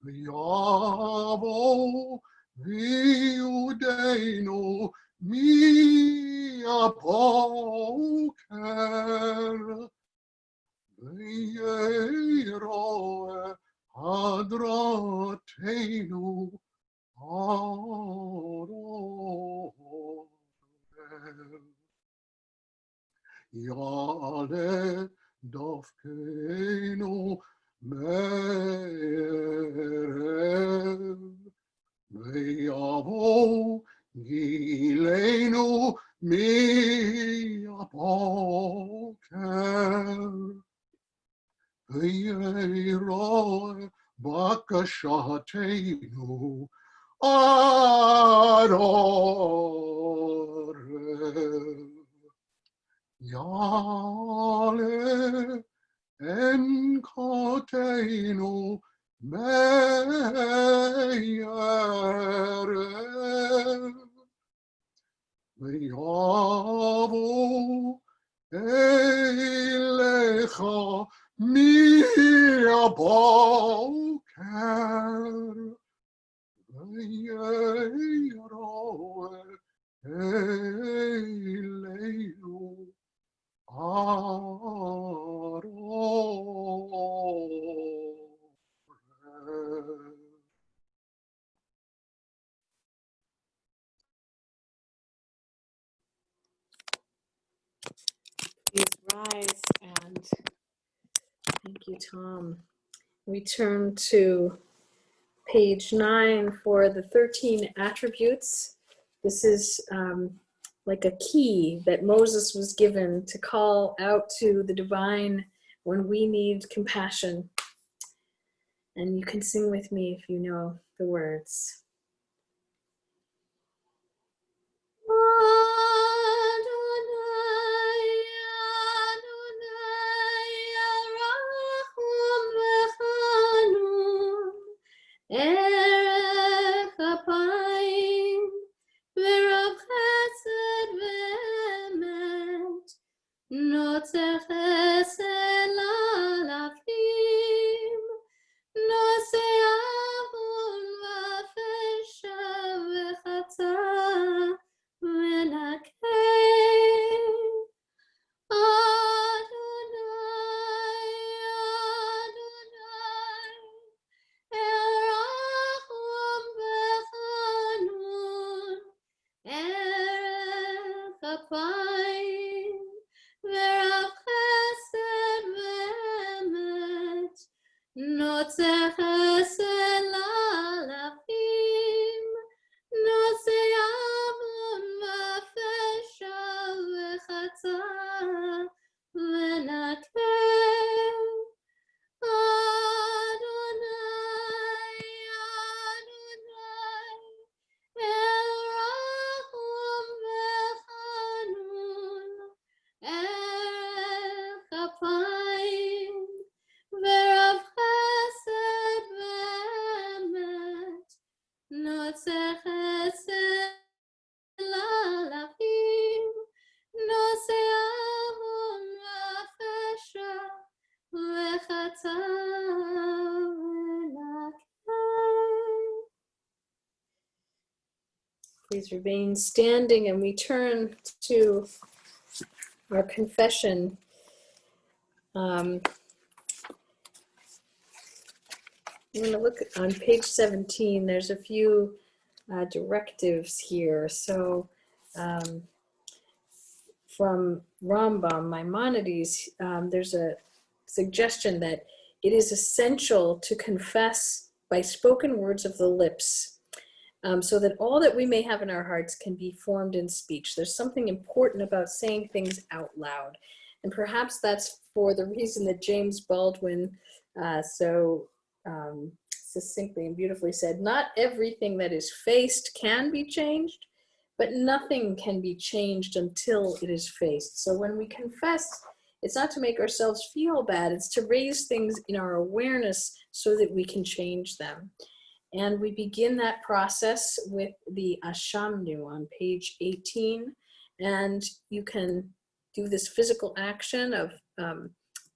ויבוא ויעודנו מהבוקר ויראה הדרתנו ארור יעלה דווקנו מערב ויבוא גילנו מהבוקר ויראה בקשתנו עד ערב יעלה אנקותנו מערב ויבוא אליך מהבוקר ויראה אלינו Please rise and thank you, Tom. We turn to page 9 for the 13 attributes. This is like a key that Moses was given to call out to the divine when we need compassion. And you can sing with me if you know the words. ערך אפיים ורב חסד ואמת נוצר חסד לאלפים נושא עוון ופשע וחטא מנקה כפיים ורב חסד ואמת נוצר חסד לאלפים נושא עוון ופשע וחטא מנקה נוצר חסד לאלפים נושא עוון ופשע וחטא מנקה. Please remain standing and we turn to our confession. I'm going to look on page 17. There's a few directives here. So from Rambam, Maimonides, there's a suggestion that it is essential to confess by spoken words of the lips so that all that we may have in our hearts can be formed in speech. There's something important about saying things out loud. And perhaps that's for the reason that James Baldwin so succinctly and beautifully said, not everything that is faced can be changed, but nothing can be changed until it is faced. So when we confess, it's not to make ourselves feel bad, it's to raise things in our awareness so that we can change them. And we begin that process with the ashamnu on page 18. And you can do this physical action of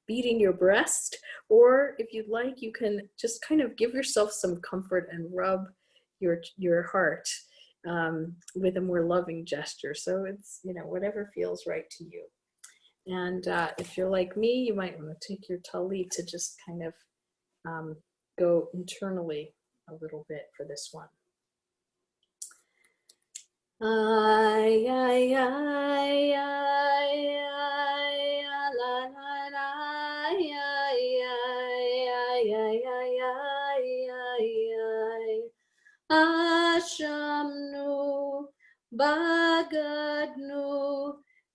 beating your breast, or if you'd like, you can just kind of give yourself some comfort and rub your heart with a more loving gesture. So it's, whatever feels right to you. And if you're like me, you might want to take your talit to just kind of go internally a little bit for this one. Ay, ay, ay, ay, ay, la, la, la, ay, ay, ay, ay, ay, ay, ay, ashamnu, bagadnu,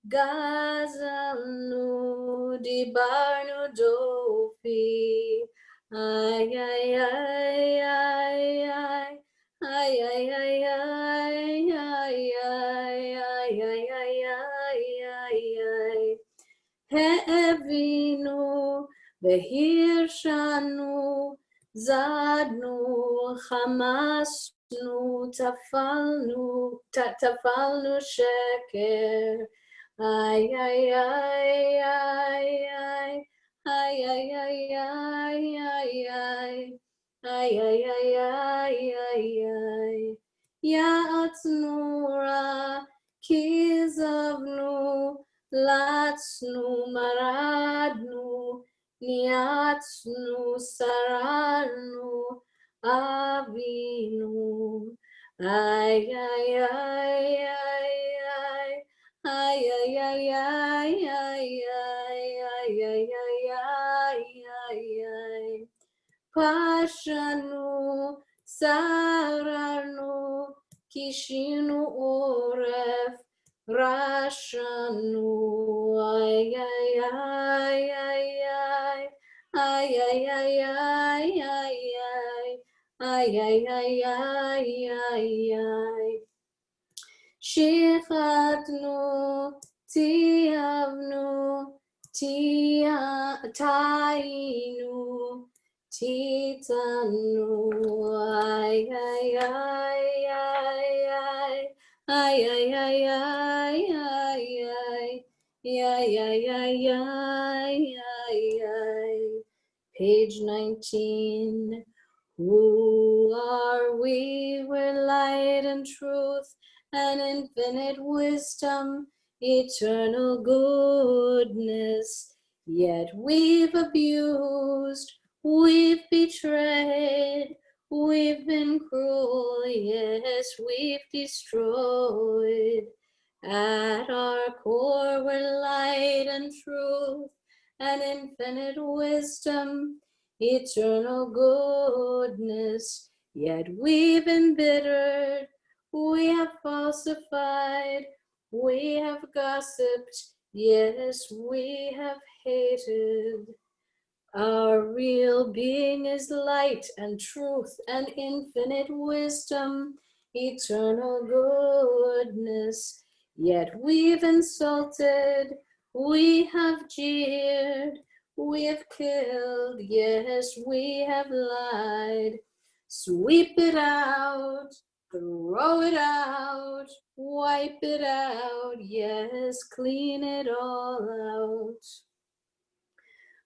gazalnu, dibarnu dofi, ay, ay, ay, ay, ay. Ay, ay, ay, ay, ay, ay, ay, ay, ay, ay, ay, Avinu Malkienu, zadnu, chamasnu, tafalnu sheker. Ay, ay, ay, ay, ay, ay, ay, ay, ay, ay, ay. Ay, ay, ay, ay, ay, ay, Ya'atznu ra, kizavnu, latznu, maradnu, niatznu, sararnu, avinu. Ay, ay, ay, ay, ay, ay, ay, ay, ay, ay, ay, ay, ay, ay, ay. Pashanu, sararnu, kishinu oref, rashanu, ay, ay, ay, ay, ay, ay, ay, ay, ay, ay, ay, ay, ay, ay, ay. Shechatnu, tiavnu, tainu, titanu, ay, ay, ay, ay, ay, ay, ay, ay, ay, ay, ay, ay, ay, ay. Page 19. Who are we? We're light and truth and infinite wisdom, eternal goodness. Yet we've abused, we've betrayed, we've been cruel, yes, we've destroyed. At our core, we're light and truth and infinite wisdom, eternal goodness. Yet we've embittered, we have falsified, we have gossiped, yes, we have hated. Our real being is light and truth and infinite wisdom, eternal goodness. Yet we've insulted, we have jeered, we have killed, yes, we have lied. Sweep it out, throw it out, wipe it out, yes, clean it all out.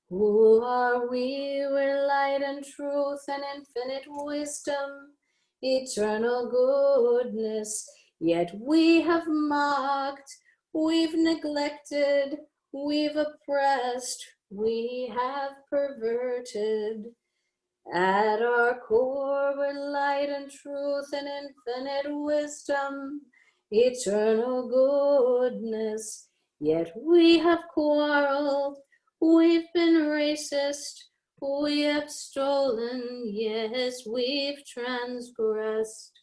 Who are we? We're light and truth and infinite wisdom, eternal goodness. Yet we have mocked, we've neglected, we've oppressed, we have perverted. At our core, we're light and truth and infinite wisdom, eternal goodness. Yet we have quarreled, we've been racist, we have stolen, yes, we've transgressed.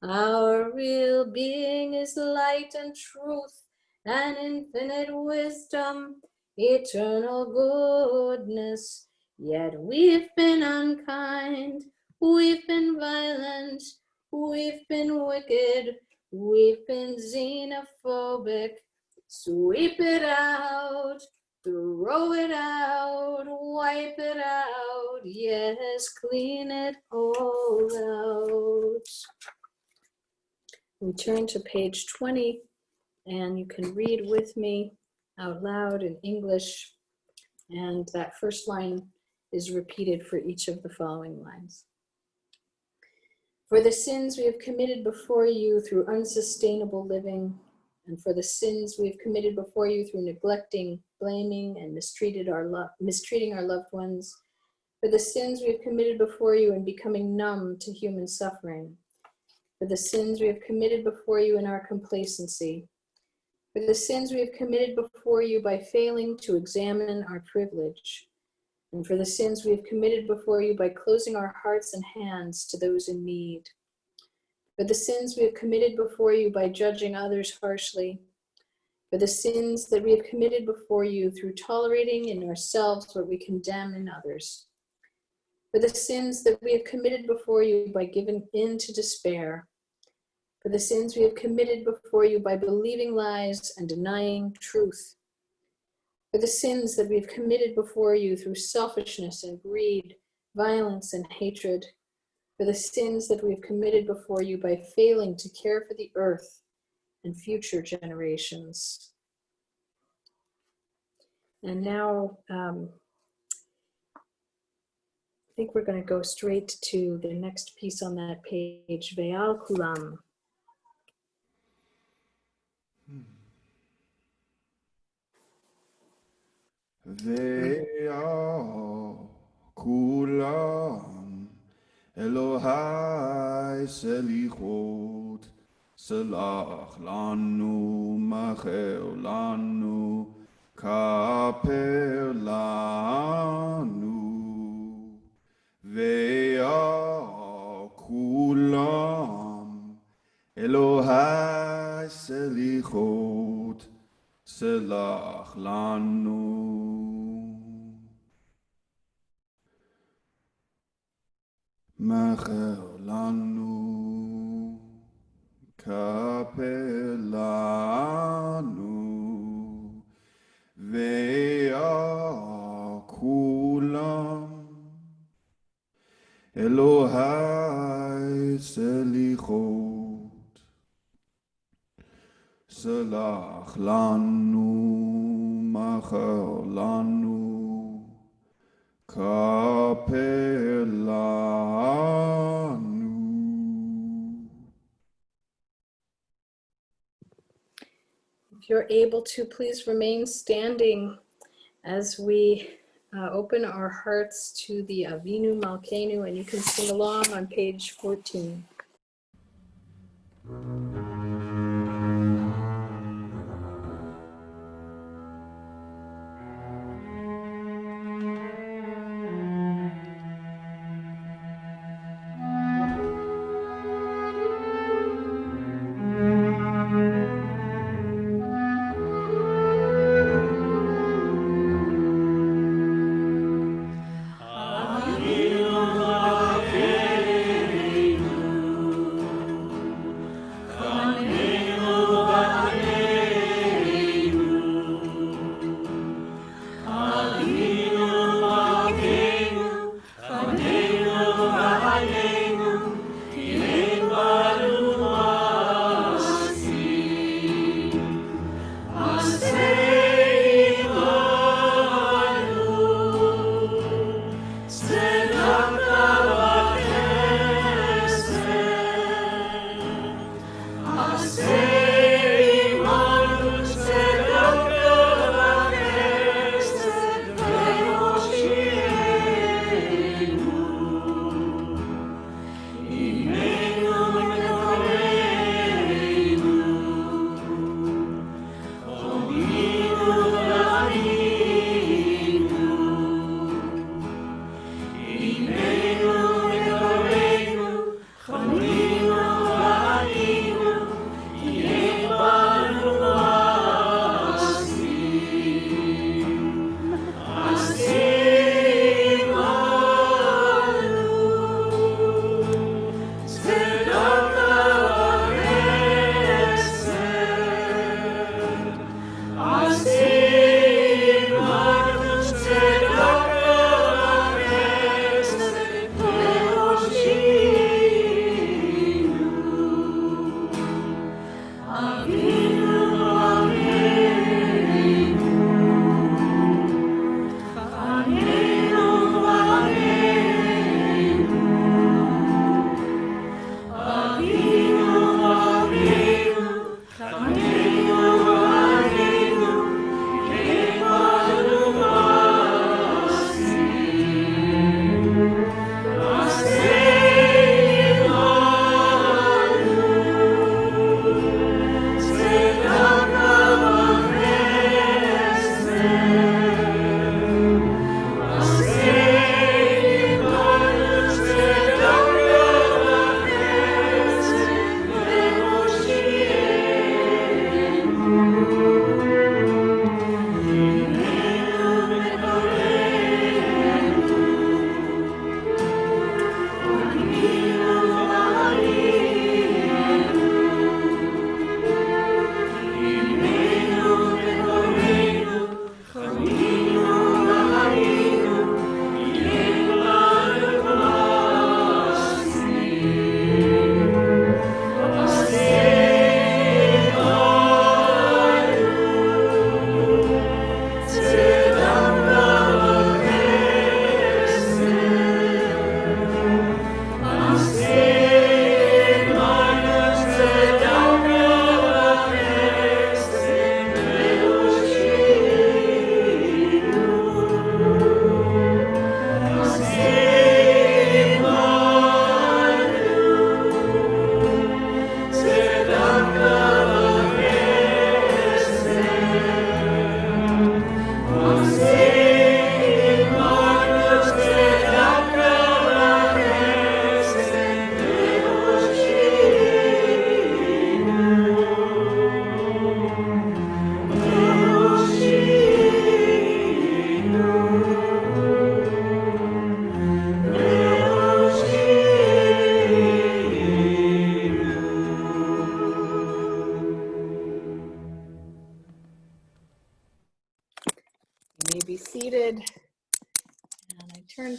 Our real being is light and truth and infinite wisdom, eternal goodness. Yet we've been unkind, We've been violent, we've been wicked, we've been xenophobic. Sweep it out, throw it out, wipe it out, yes, clean it all out. We turn to page 20, and you can read with me out loud in English, and that first line is repeated for each of the following lines. For the sins we have committed before you through unsustainable living, and for the sins we have committed before you through neglecting, blaming, and mistreating our loved ones, for the sins we have committed before you in becoming numb to human suffering, for the sins we have committed before you in our complacency, for the sins we have committed before you by failing to examine our privilege, and for the sins we have committed before you by closing our hearts and hands to those in need, for the sins we have committed before you by judging others harshly, for the sins that we have committed before you through tolerating in ourselves what we condemn in others, for the sins that we have committed before you by giving in to despair, for the sins we have committed before you by believing lies and denying truth, for the sins that we have committed before you through selfishness and greed, violence and hatred, for the sins that we have committed before you by failing to care for the earth and future generations. And now, I think we're going to go straight to the next piece on that page, Ve'al Kulam. Ve'al Kulam Elohai Selichot Salach Lanu Macher Lanu Kaper Lanu Ve'al Kulam Elohai Selichot Salach Lanu Macher lanu, kaper lanu, ve'al kulam, Elohai selichot, salach lanu, macher lanu, kaper lanu. If you're able to, please remain standing as we open our hearts to the Avinu Malkienu, and you can sing along on page 14.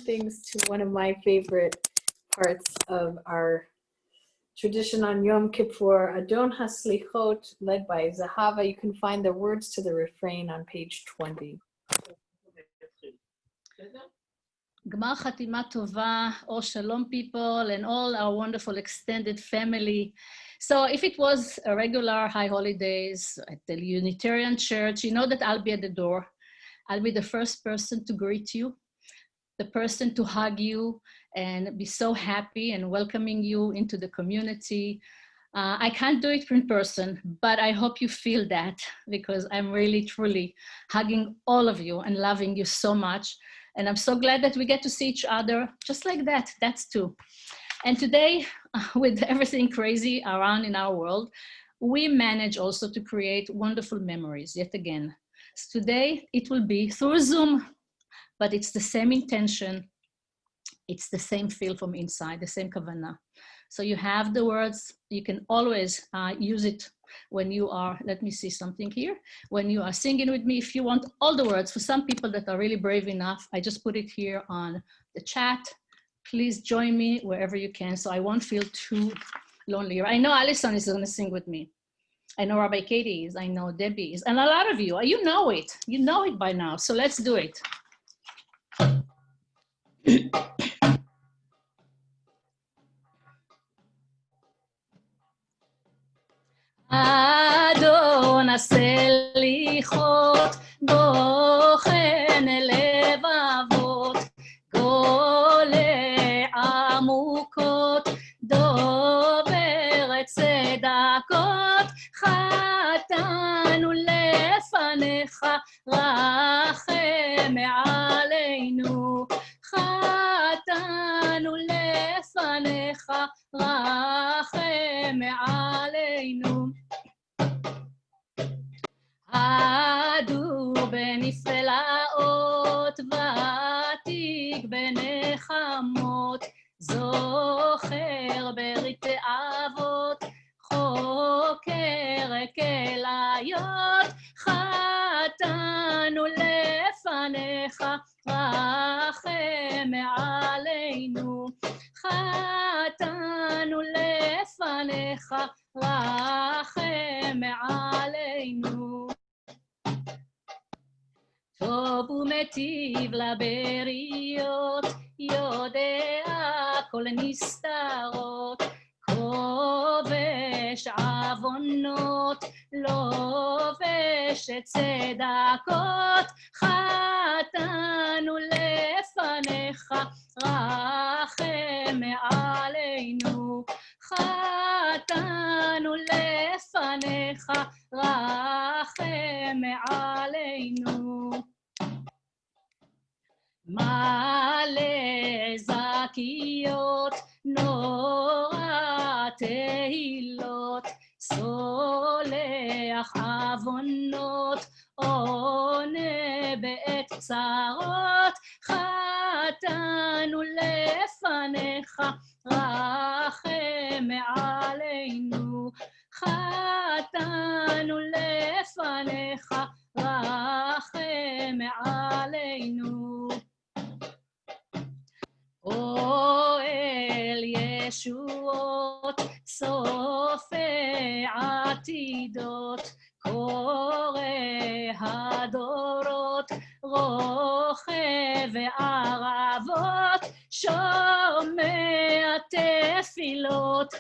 things to one of my favorite parts of our tradition on Yom Kippur, Adon haslichot, led by Zahava. You can find the words to the refrain on page 20. Gmar Chatima Tova, or Shalom people, and all our wonderful extended family. So if it was a regular high holidays at the Unitarian Church, you know that I'll be at the door. I'll be the first person to greet you, the person to hug you, and be so happy and welcoming you into the community. I can't do it in person, but I hope you feel that, because I'm really, truly hugging all of you and loving you so much. And I'm so glad that we get to see each other just like that. That's too. And today, with everything crazy around in our world, we manage also to create wonderful memories yet again. So today, it will be through Zoom, but it's the same intention. It's the same feel from inside, the same kavanah. So you have the words. You can always use it when you are, let me see something here, when you are singing with me. If you want all the words, for some people that are really brave enough, I just put it here on the chat. Please join me wherever you can, so I won't feel too lonely. I know Alison is going to sing with me. I know Rabbi Katie is, I know Debbie is, and a lot of you know it by now, so let's do it. Adon aselichot, bochen levavot, gole amukot, dober tzedakot, chatanu lefanecha, rachem aleinu, chatanu lefanecha, rachem aleinu. Adu beniflaot vatik benechamot, zocher berit avot, choker kelayot, chatanu lefanecha, rachem aleinu, chatanu lefanecha, rachem aleinu. טוב ומטיב לבריות, יודע כל נסתרות, כובש עוונות, לובש צדקות, חטאנו לפניך, רחם עלינו, חטאנו לפניך, רחם עלינו. מלא זכיות, נורא תהילות, סולח עוונות, עונה בעת צרות, חטאנו לפניך, רחם עלינו, חטאנו לפניך, רחם עלינו. אוהל ישועות, צופה עתידות, קורא הדורות, רוכב ערבות, שומע תפילות,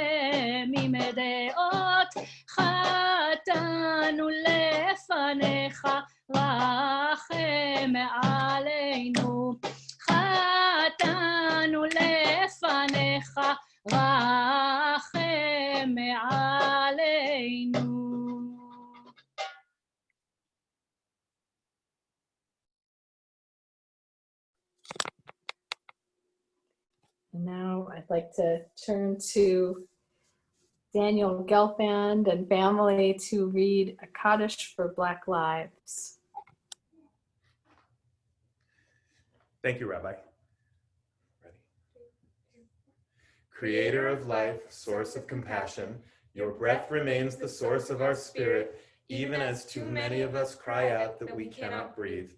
תמימי דעות, חטאנו לפניך, רחם עלינו, חטאנו לפניך, רחם עלינו. Now I'd like to turn to Daniel Gelfand and family to read a Kaddish for Black Lives. Thank you, Rabbi. Ready? Creator of life, source of compassion, your breath remains the source of our spirit, even as too many of us cry out that we cannot breathe.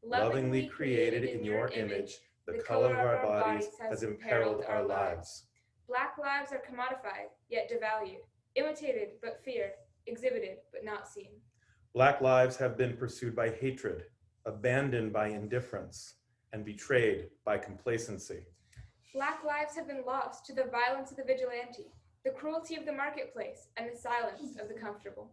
lovingly created in your image, the color of our bodies has imperiled our lives. Black lives are commodified, yet devalued, imitated but feared, exhibited but not seen. Black lives have been pursued by hatred, abandoned by indifference, and betrayed by complacency. Black lives have been lost to the violence of the vigilante, the cruelty of the marketplace, and the silence of the comfortable.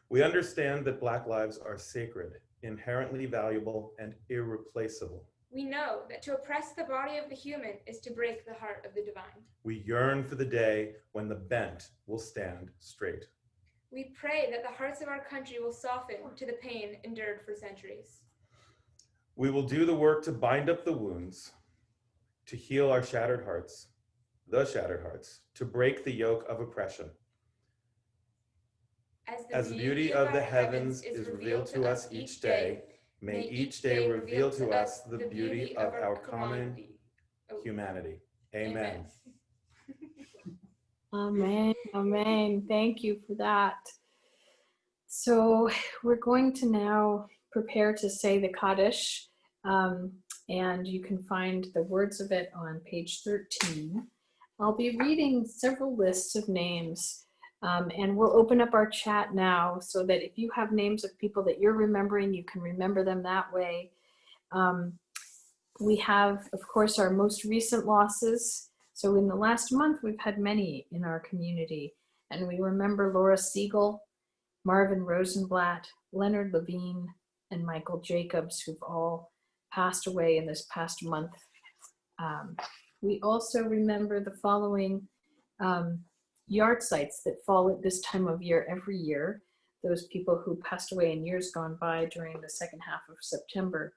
We understand that Black lives are sacred, inherently valuable, and irreplaceable. We know that to oppress the body of the human is to break the heart of the divine. We yearn for the day when the bent will stand straight. We pray that the hearts of our country will soften to the pain endured for centuries. We will do the work to bind up the wounds, to heal our shattered hearts, to break the yoke of oppression. As the beauty of the heavens is revealed to us each day, may each day reveal to us the beauty of our common humanity. Amen. Amen. Amen. Thank you for that. So we're going to now prepare to say the Kaddish, and you can find the words of it on page 13. I'll be reading several lists of names, and we'll open up our chat now so that if you have names of people that you're remembering, you can remember them that way. We have, of course, our most recent losses. So in the last month, we've had many in our community, and we remember Laura Siegel, Marvin Rosenblatt, Leonard Levine, and Michael Jacobs, who've all passed away in this past month. We also remember the following yard sites that fall at this time of year every year, those people who passed away in years gone by during the second half of September.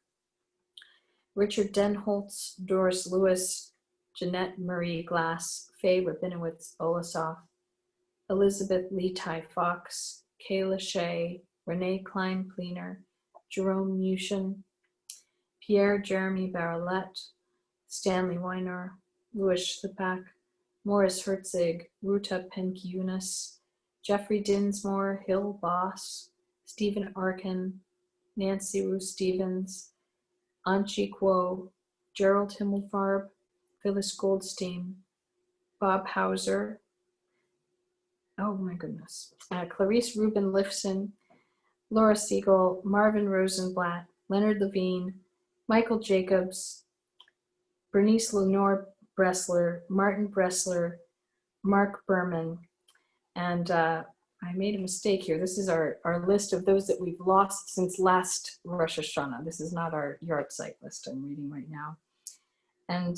Richard Denholtz, Doris Lewis, Jeanette Marie Glass, Faye Rabinowitz Olasoff, Elizabeth Leetai Fox, Kayla Shea, Renee Klein Pleener, Jerome Mushin, Pierre Jeremy Barolette, Stanley Weiner, Louis Schlipak, Morris Herzig, Ruta Penkiunas, Jeffrey Dinsmore, Hill Boss, Stephen Arkin, Nancy Rue Stevens, Anchi Kuo, Gerald Himmelfarb, Phyllis Goldstein, Bob Hauser, oh my goodness, Clarice Rubin Lifson, Laura Siegel, Marvin Rosenblatt, Leonard Levine, Michael Jacobs, Bernice Lenore Bressler, Martin Bressler, Mark Berman, and I made a mistake here. This is our list of those that we've lost since last Rosh Hashanah. This is not our yard site list I'm reading right now. And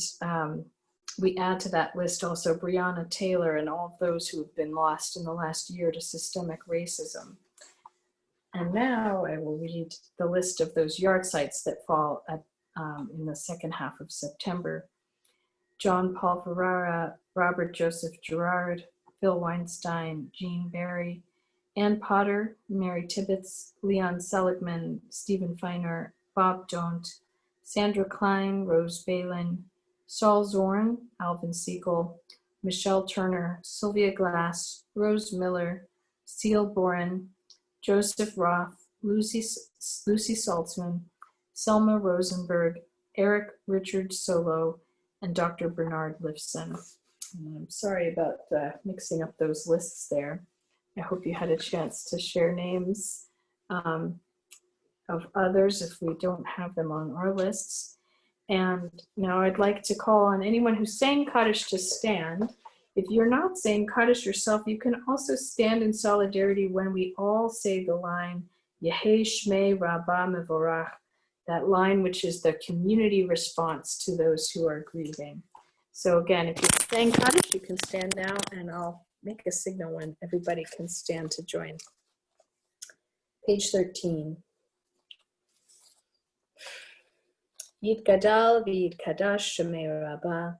we add to that list also Breonna Taylor and all of those who have been lost in the last year to systemic racism. And now I will read the list of those yard sites that fall at, in the second half of September. John Paul Ferrara, Robert Joseph Gerard, Phil Weinstein, Jean Barry, Ann Potter, Mary Tibbetts, Leon Seligman, Stephen Feiner, Bob Don't, Sandra Klein, Rose Balin, Saul Zorn, Alvin Siegel, Michelle Turner, Sylvia Glass, Rose Miller, Seal Boren, Joseph Roth, Lucy Saltzman, Selma Rosenberg, Eric Richard Solo, and Dr. Bernard Lifson. And I'm sorry about mixing up those lists there. I hope you had a chance to share names of others if we don't have them on our lists. And now I'd like to call on anyone who's saying Kaddish to stand. If you're not saying Kaddish yourself, you can also stand in solidarity when we all say the line, Yehei Shmei Rabbah Mevorach, that line which is the community response to those who are grieving. So again, if you're saying Kaddish, you can stand now, and I'll make a signal when everybody can stand to join. Page 13. Yitgadal v'yitkadash Shemei Rabbah,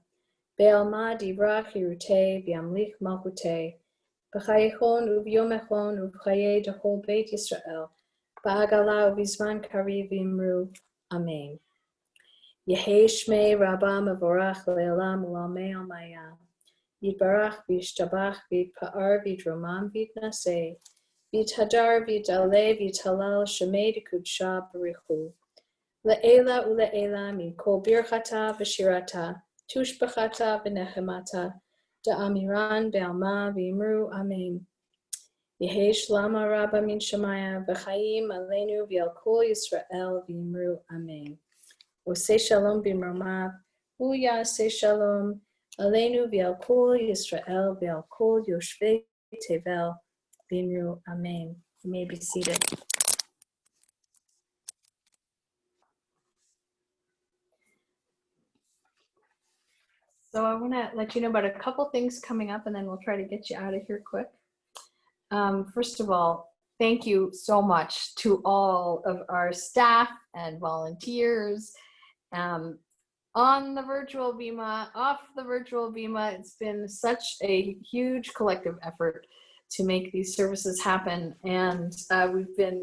Be'alma divrach yirutei v'yamlich malkutei, B'chayechon u'vyomechon u'b'chayei d'chol Beit Yisrael, Ba'agala u'vizman kari v'imru. Amen. Yehei Shmei Rabbah Mevorach le'olam u'lamei almaya, Yitbarach v'yishtabach v'yitpa'ar v'yidromam v'yitnaseh, V'yithadar v'yidaleh v'yithalal Shemei d'kudsha Barechu, Le'ela ule'ela min kol birchata v'shirata, tushbachata v'nechemata, da'amiran be'alma v'imru amen. Yehi shlama rabba min shemaya v'chaim aleinu v'al kol Yisrael v'imru amen. Oseh shalom b'mromav, hu ya'aseh shalom aleinu v'al kol Yisrael v'al kol yoshvei tevel v'imru amen. You may be seated. So I want to let you know about a couple things coming up, and then we'll try to get you out of here quick. First of all, thank you so much to all of our staff and volunteers on the virtual Bima, off the virtual Bima. It's been such a huge collective effort to make these services happen. And we've been,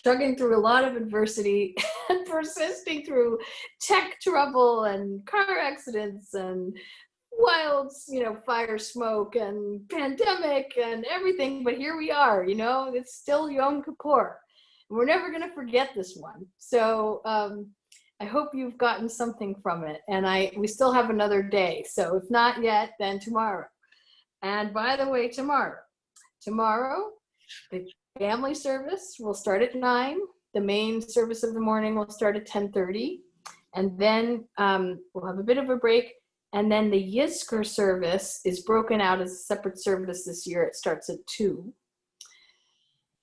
chugging through a lot of adversity and persisting through tech trouble and car accidents and wild, fire smoke and pandemic and everything. But here we are, it's still Yom Kippur. We're never going to forget this one. So I hope you've gotten something from it. And we still have another day. So if not yet, then tomorrow. And by the way, tomorrow, the family service will start at 9. The main service of the morning will start at 10:30. And then we'll have a bit of a break. And then the Yizkor service is broken out as a separate service this year. It starts at 2.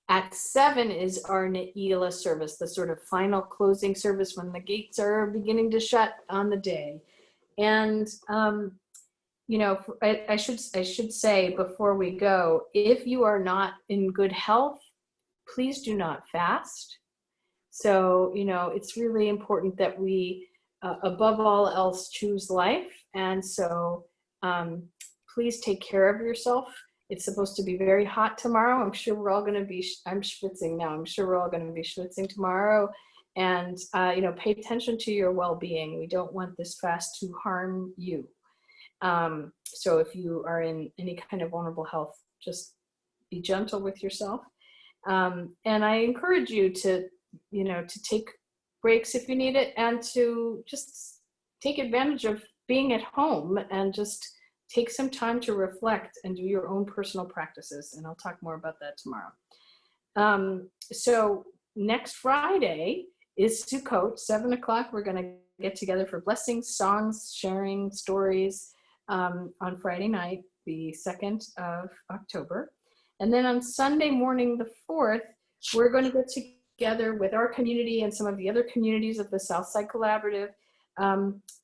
At 7 is our Yaaleh service, the sort of final closing service when the gates are beginning to shut on the day. And I should say before we go, if you are not in good health, please do not fast. So, it's really important that we, above all else, choose life. And so please take care of yourself. It's supposed to be very hot tomorrow. I'm sure we're all going to be, I'm schwitzing now. I'm sure we're all going to be schwitzing tomorrow. And, pay attention to your well-being. We don't want this fast to harm you. So if you are in any kind of vulnerable health, just be gentle with yourself. And I encourage you to take breaks if you need it, and to just take advantage of being at home and just take some time to reflect and do your own personal practices. And I'll talk more about that tomorrow. So next Friday is Sukkot, 7 o'clock. We're going to get together for blessings, songs, sharing stories on Friday night, the 2nd of October. And then on Sunday morning, the 4th, we're going to get together with our community and some of the other communities of the Southside Collaborative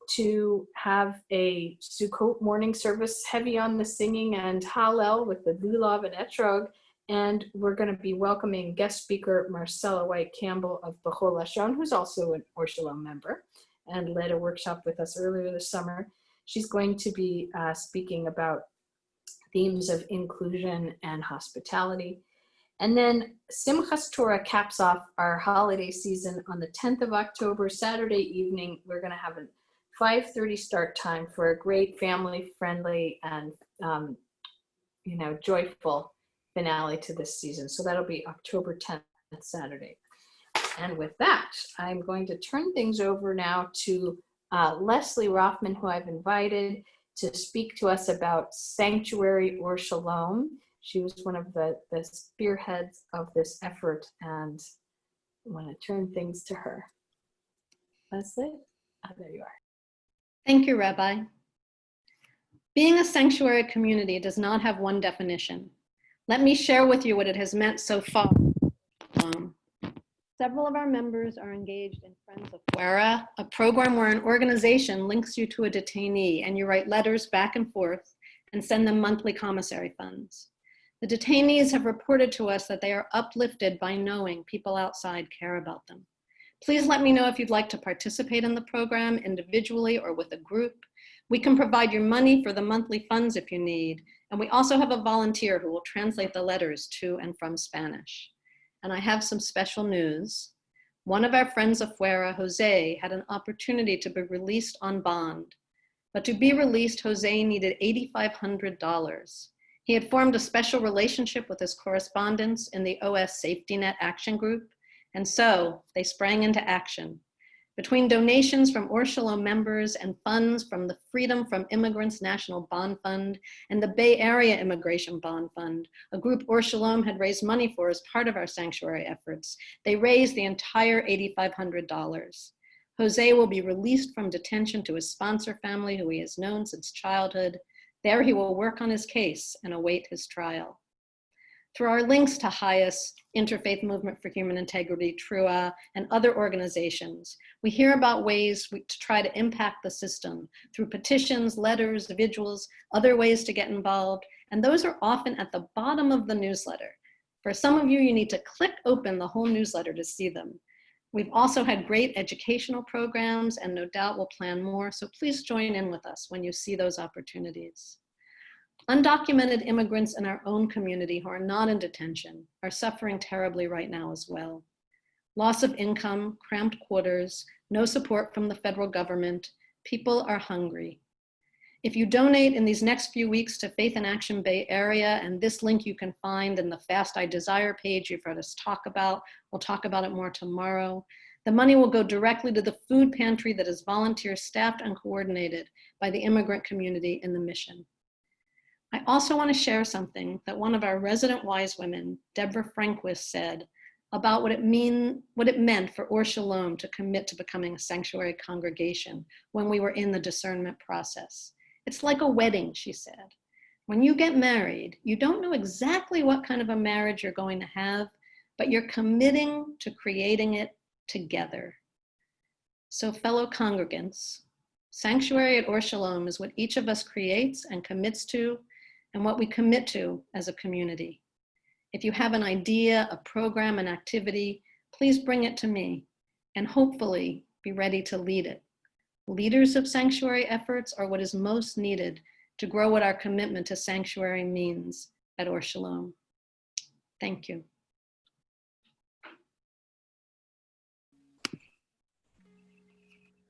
to have a Sukkot morning service heavy on the singing and Hallel with the Lulav and Etrog. And we're going to be welcoming guest speaker Marcella White Campbell of Bechol Lashon, who's also an Or Shalom member and led a workshop with us earlier this summer. She's going to be speaking about themes of inclusion and hospitality. And then Simchas Torah caps off our holiday season on the 10th of October, Saturday evening. We're going to have a 5:30 start time for a great family-friendly and joyful finale to this season. So that'll be October 10th, Saturday. And with that, I'm going to turn things over now to Leslie Roffman, who I've invited to speak to us about Sanctuary or Shalom. She was one of the spearheads of this effort, and I want to turn things to her. Leslie? Oh, there you are. Thank you, Rabbi. Being a sanctuary community does not have one definition. Let me share with you what it has meant so far. Several of our members are engaged in Friends of Fuera, a program where an organization links you to a detainee and you write letters back and forth and send them monthly commissary funds. The detainees have reported to us that they are uplifted by knowing people outside care about them. Please let me know if you'd like to participate in the program individually or with a group. We can provide you money for the monthly funds if you need, and we also have a volunteer who will translate the letters to and from Spanish. And I have some special news. One of our friends of Fuera, Jose, had an opportunity to be released on bond. But to be released, Jose needed $8,500. He had formed a special relationship with his correspondents in the OS Safety Net Action Group, And so they sprang into action. Between donations from Or Shalom members and funds from the Freedom from Immigrants National Bond Fund and the Bay Area Immigration Bond Fund, a group Or Shalom had raised money for as part of our sanctuary efforts, they raised the entire $8,500. Jose will be released from detention to his sponsor family, who he has known since childhood. There he will work on his case and await his trial. Through our links to HIAS, Interfaith Movement for Human Integrity, TRUA, and other organizations, we hear about ways to try to impact the system through petitions, letters, vigils, other ways to get involved, and those are often at the bottom of the newsletter. For some of you, you need to click open the whole newsletter to see them. We've also had great educational programs and no doubt we'll plan more, so please join in with us when you see those opportunities. Undocumented immigrants in our own community who are not in detention are suffering terribly right now as well. Loss of income, cramped quarters, no support from the federal government, people are hungry. If you donate in these next few weeks to Faith in Action Bay Area, and this link you can find in the Fast I Desire page you've heard us talk about, we'll talk about it more tomorrow, the money will go directly to the food pantry that is volunteer staffed and coordinated by the immigrant community in the mission. I also want to share something that one of our resident wise women, Deborah Franquist, said about what it meant for Or Shalom to commit to becoming a sanctuary congregation when we were in the discernment process. It's like a wedding, she said. When you get married, you don't know exactly what kind of a marriage you're going to have, but you're committing to creating it together. So fellow congregants, sanctuary at Or Shalom is what each of us creates and commits to, and what we commit to as a community. If you have an idea, a program, an activity, please bring it to me and hopefully be ready to lead it. Leaders of sanctuary efforts are what is most needed to grow what our commitment to sanctuary means at Or Shalom. Thank you.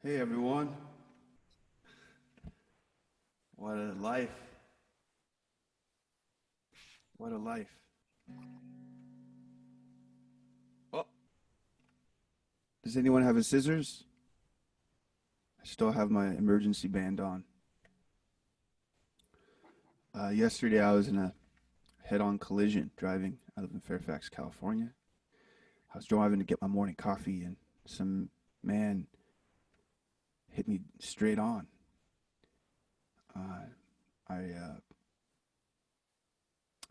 Hey everyone. What a life. What a life. Oh. Does anyone have a scissors? I still have my emergency band on. Yesterday I was in a head-on collision driving. I live in Fairfax, California. I was driving to get my morning coffee and some man hit me straight on.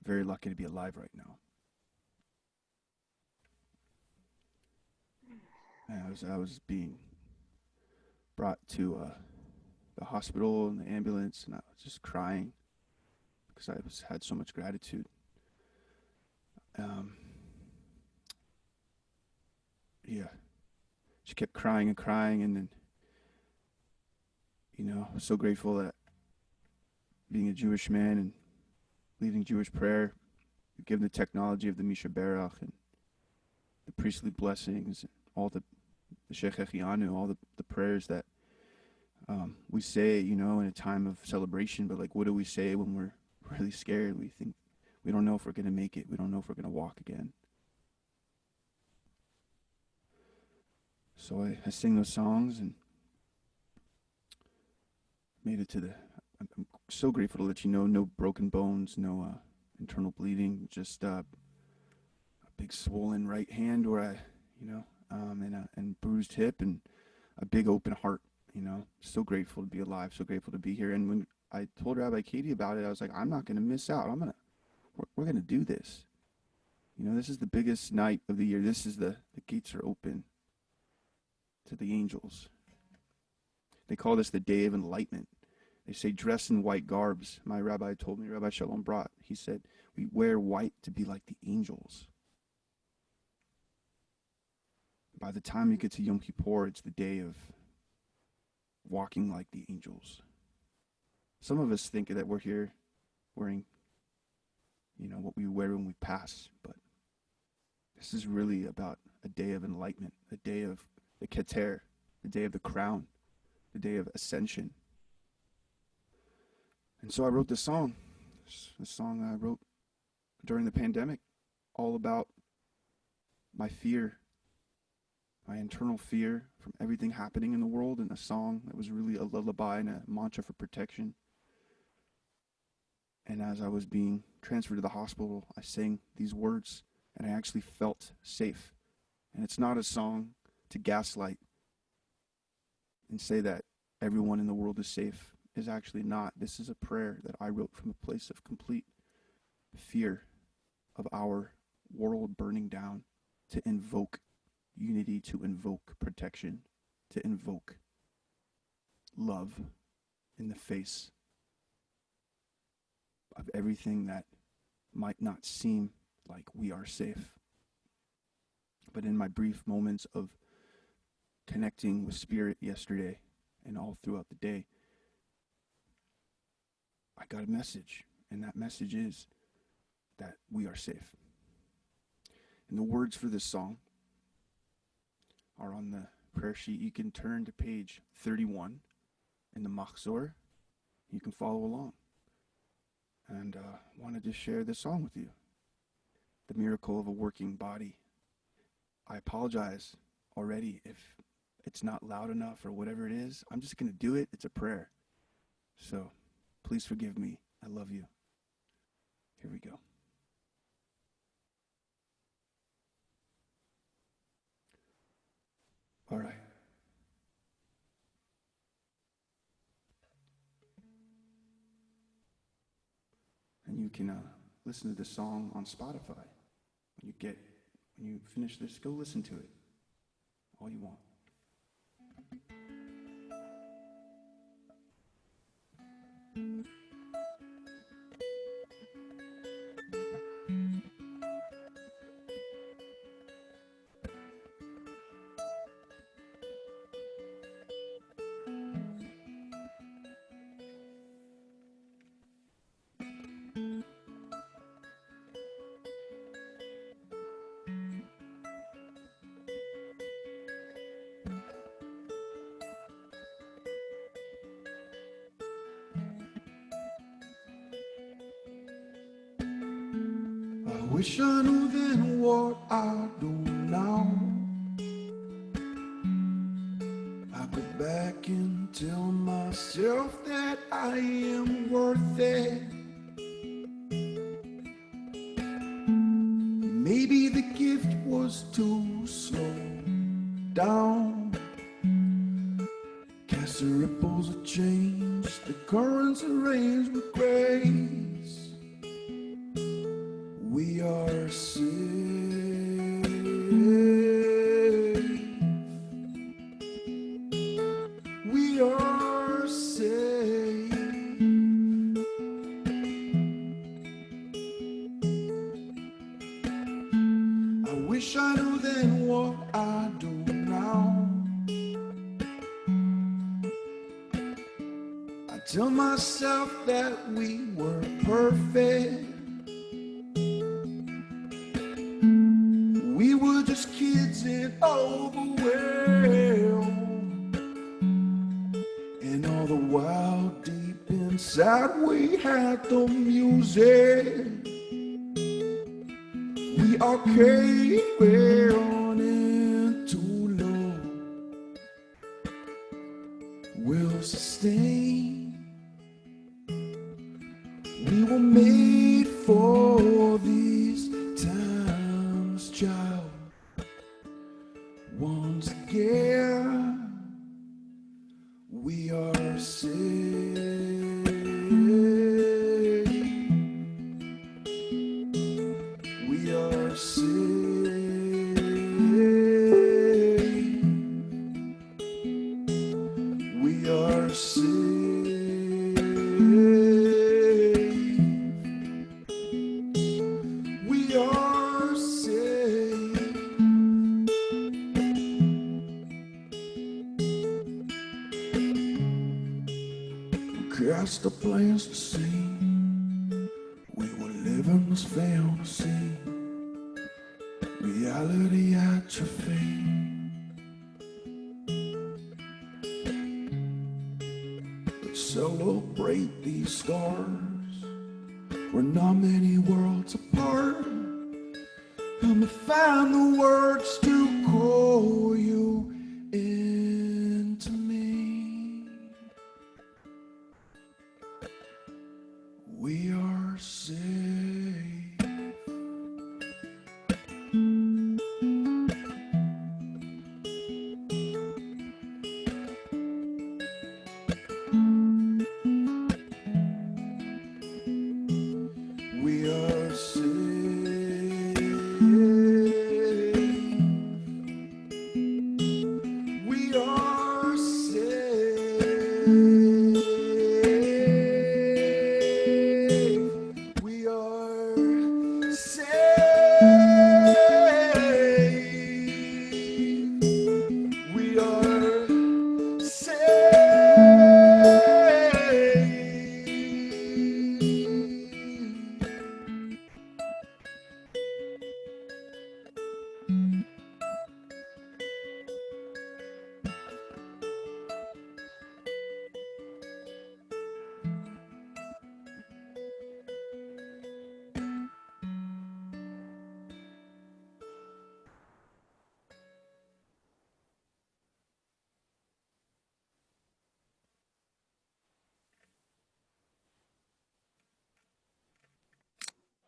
Very lucky to be alive right now. I was being brought to the hospital in the ambulance, and I was just crying because I had so much gratitude. Yeah, she kept crying and crying, and then, I was so grateful that being a Jewish man and leading Jewish prayer, given the technology of the Misha Berach and the priestly blessings, and all the Shehekheyanu, all the prayers that we say, in a time of celebration, but like, what do we say when we're really scared? We think, we don't know if we're going to make it. We don't know if we're going to walk again. So I sing those songs and made it to I'm so grateful to let you know, no broken bones, no internal bleeding, just a big swollen right hand where I, and bruised hip and a big open heart, So grateful to be alive, so grateful to be here. And when I told Rabbi Katie about it, I was like, I'm not going to miss out. We're going to do this. This is the biggest night of the year. This is the gates are open to the angels. They call this the Day of Enlightenment. They say dress in white garbs. My rabbi told me, Rabbi Shalom brought, he said, we wear white to be like the angels. By the time you get to Yom Kippur, it's the day of walking like the angels. Some of us think that we're here wearing, what we wear when we pass, but this is really about a day of enlightenment, a day of the Keter, the day of the crown, the day of ascension. And so I wrote this song. This song I wrote during the pandemic, all about my fear my internal fear from everything happening in the world in a song that was really a lullaby and a mantra for protection. And as I was being transferred to the hospital, I sang these words, and I actually felt safe. And it's not a song to gaslight and say that everyone in the world is safe. Is actually not. This is a prayer that I wrote from a place of complete fear of our world burning down, to invoke unity, to invoke protection, to invoke love in the face of everything that might not seem like we are safe. But in my brief moments of connecting with Spirit yesterday and all throughout the day, I got a message, and that message is that we are safe. And the words for this song are on the prayer sheet. You can turn to page 31 in the Machzor. You can follow along. And wanted to share this song with you. The miracle of a working body. I apologize already if it's not loud enough or whatever it is. I'm just going to do it. It's a prayer. So please forgive me. I love you. Here we go. All right. And you can listen to the song on Spotify. When you finish this, go listen to it. All you want. I wish I knew then what I do now. I go back and tell myself that I am worth it. Maybe the gift was to slow down. Cast the ripples of change, the currents arranged with grace. We are safe. We are safe. I wish I knew then what I do now. I tell myself that we were perfect. We were just kids in overwhelmed, and all the while deep inside we had the music. We are carried on into love, will sustain. We were made for these times, child. Once again, we are safe. We are safe. We are safe. We are safe. Cast the plans to see. We will live in this fantasy. Reality at your feet. Let's celebrate these stars. We're not many worlds apart. Help me find the words to call. draw you into me. We are safe. We are safe. We are safe. We are safe. We are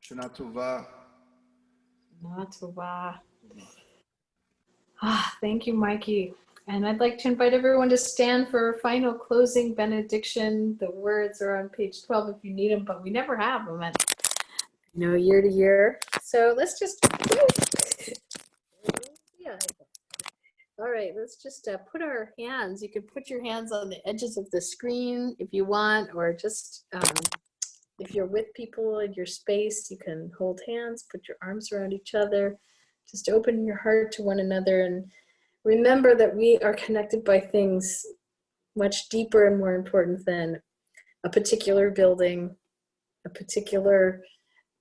Shana Tova. Not tova. Thank you, Mikey. And I'd like to invite everyone to stand for our final closing benediction. The words are on page 12 if you need them, but we never have them year to year. So let's just, all right, let's just put our hands, you can put your hands on the edges of the screen if you want, or just if you're with people in your space, you can hold hands, put your arms around each other, just open your heart to one another, and remember that we are connected by things much deeper and more important than a particular building, a particular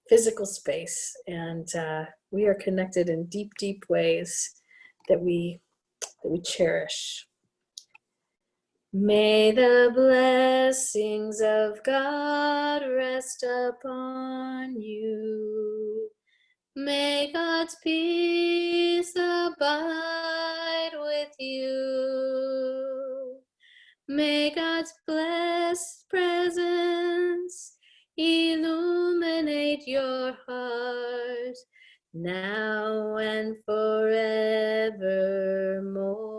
physical space. And we are connected in deep, deep ways that we cherish. May the blessings of God rest upon you. May God's peace abide with you. May God's blessed presence illuminate your heart now and forevermore.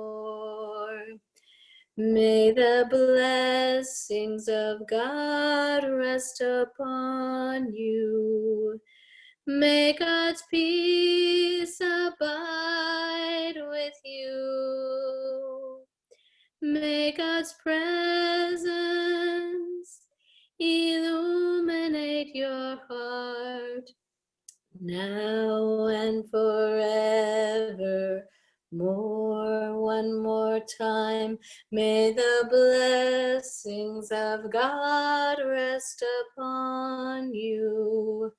May the blessings of God rest upon you. May God's peace abide with you. May God's presence illuminate your heart now and forevermore. One more time. May the blessings of God rest upon you.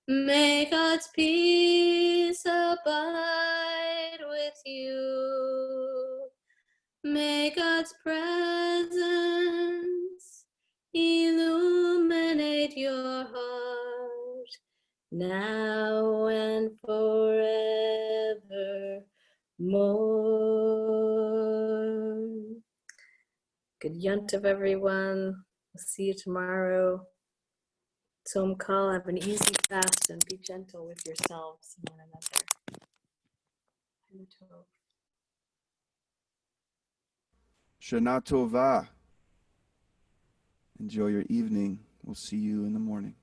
May God's peace abide with you. May God's presence illuminate your heart now and forevermore. Good Yontiv, everyone. We'll see you tomorrow. Tzom Kal, have an easy fast and be gentle with yourselves and one another. Shana Tova. Enjoy your evening. We'll see you in the morning.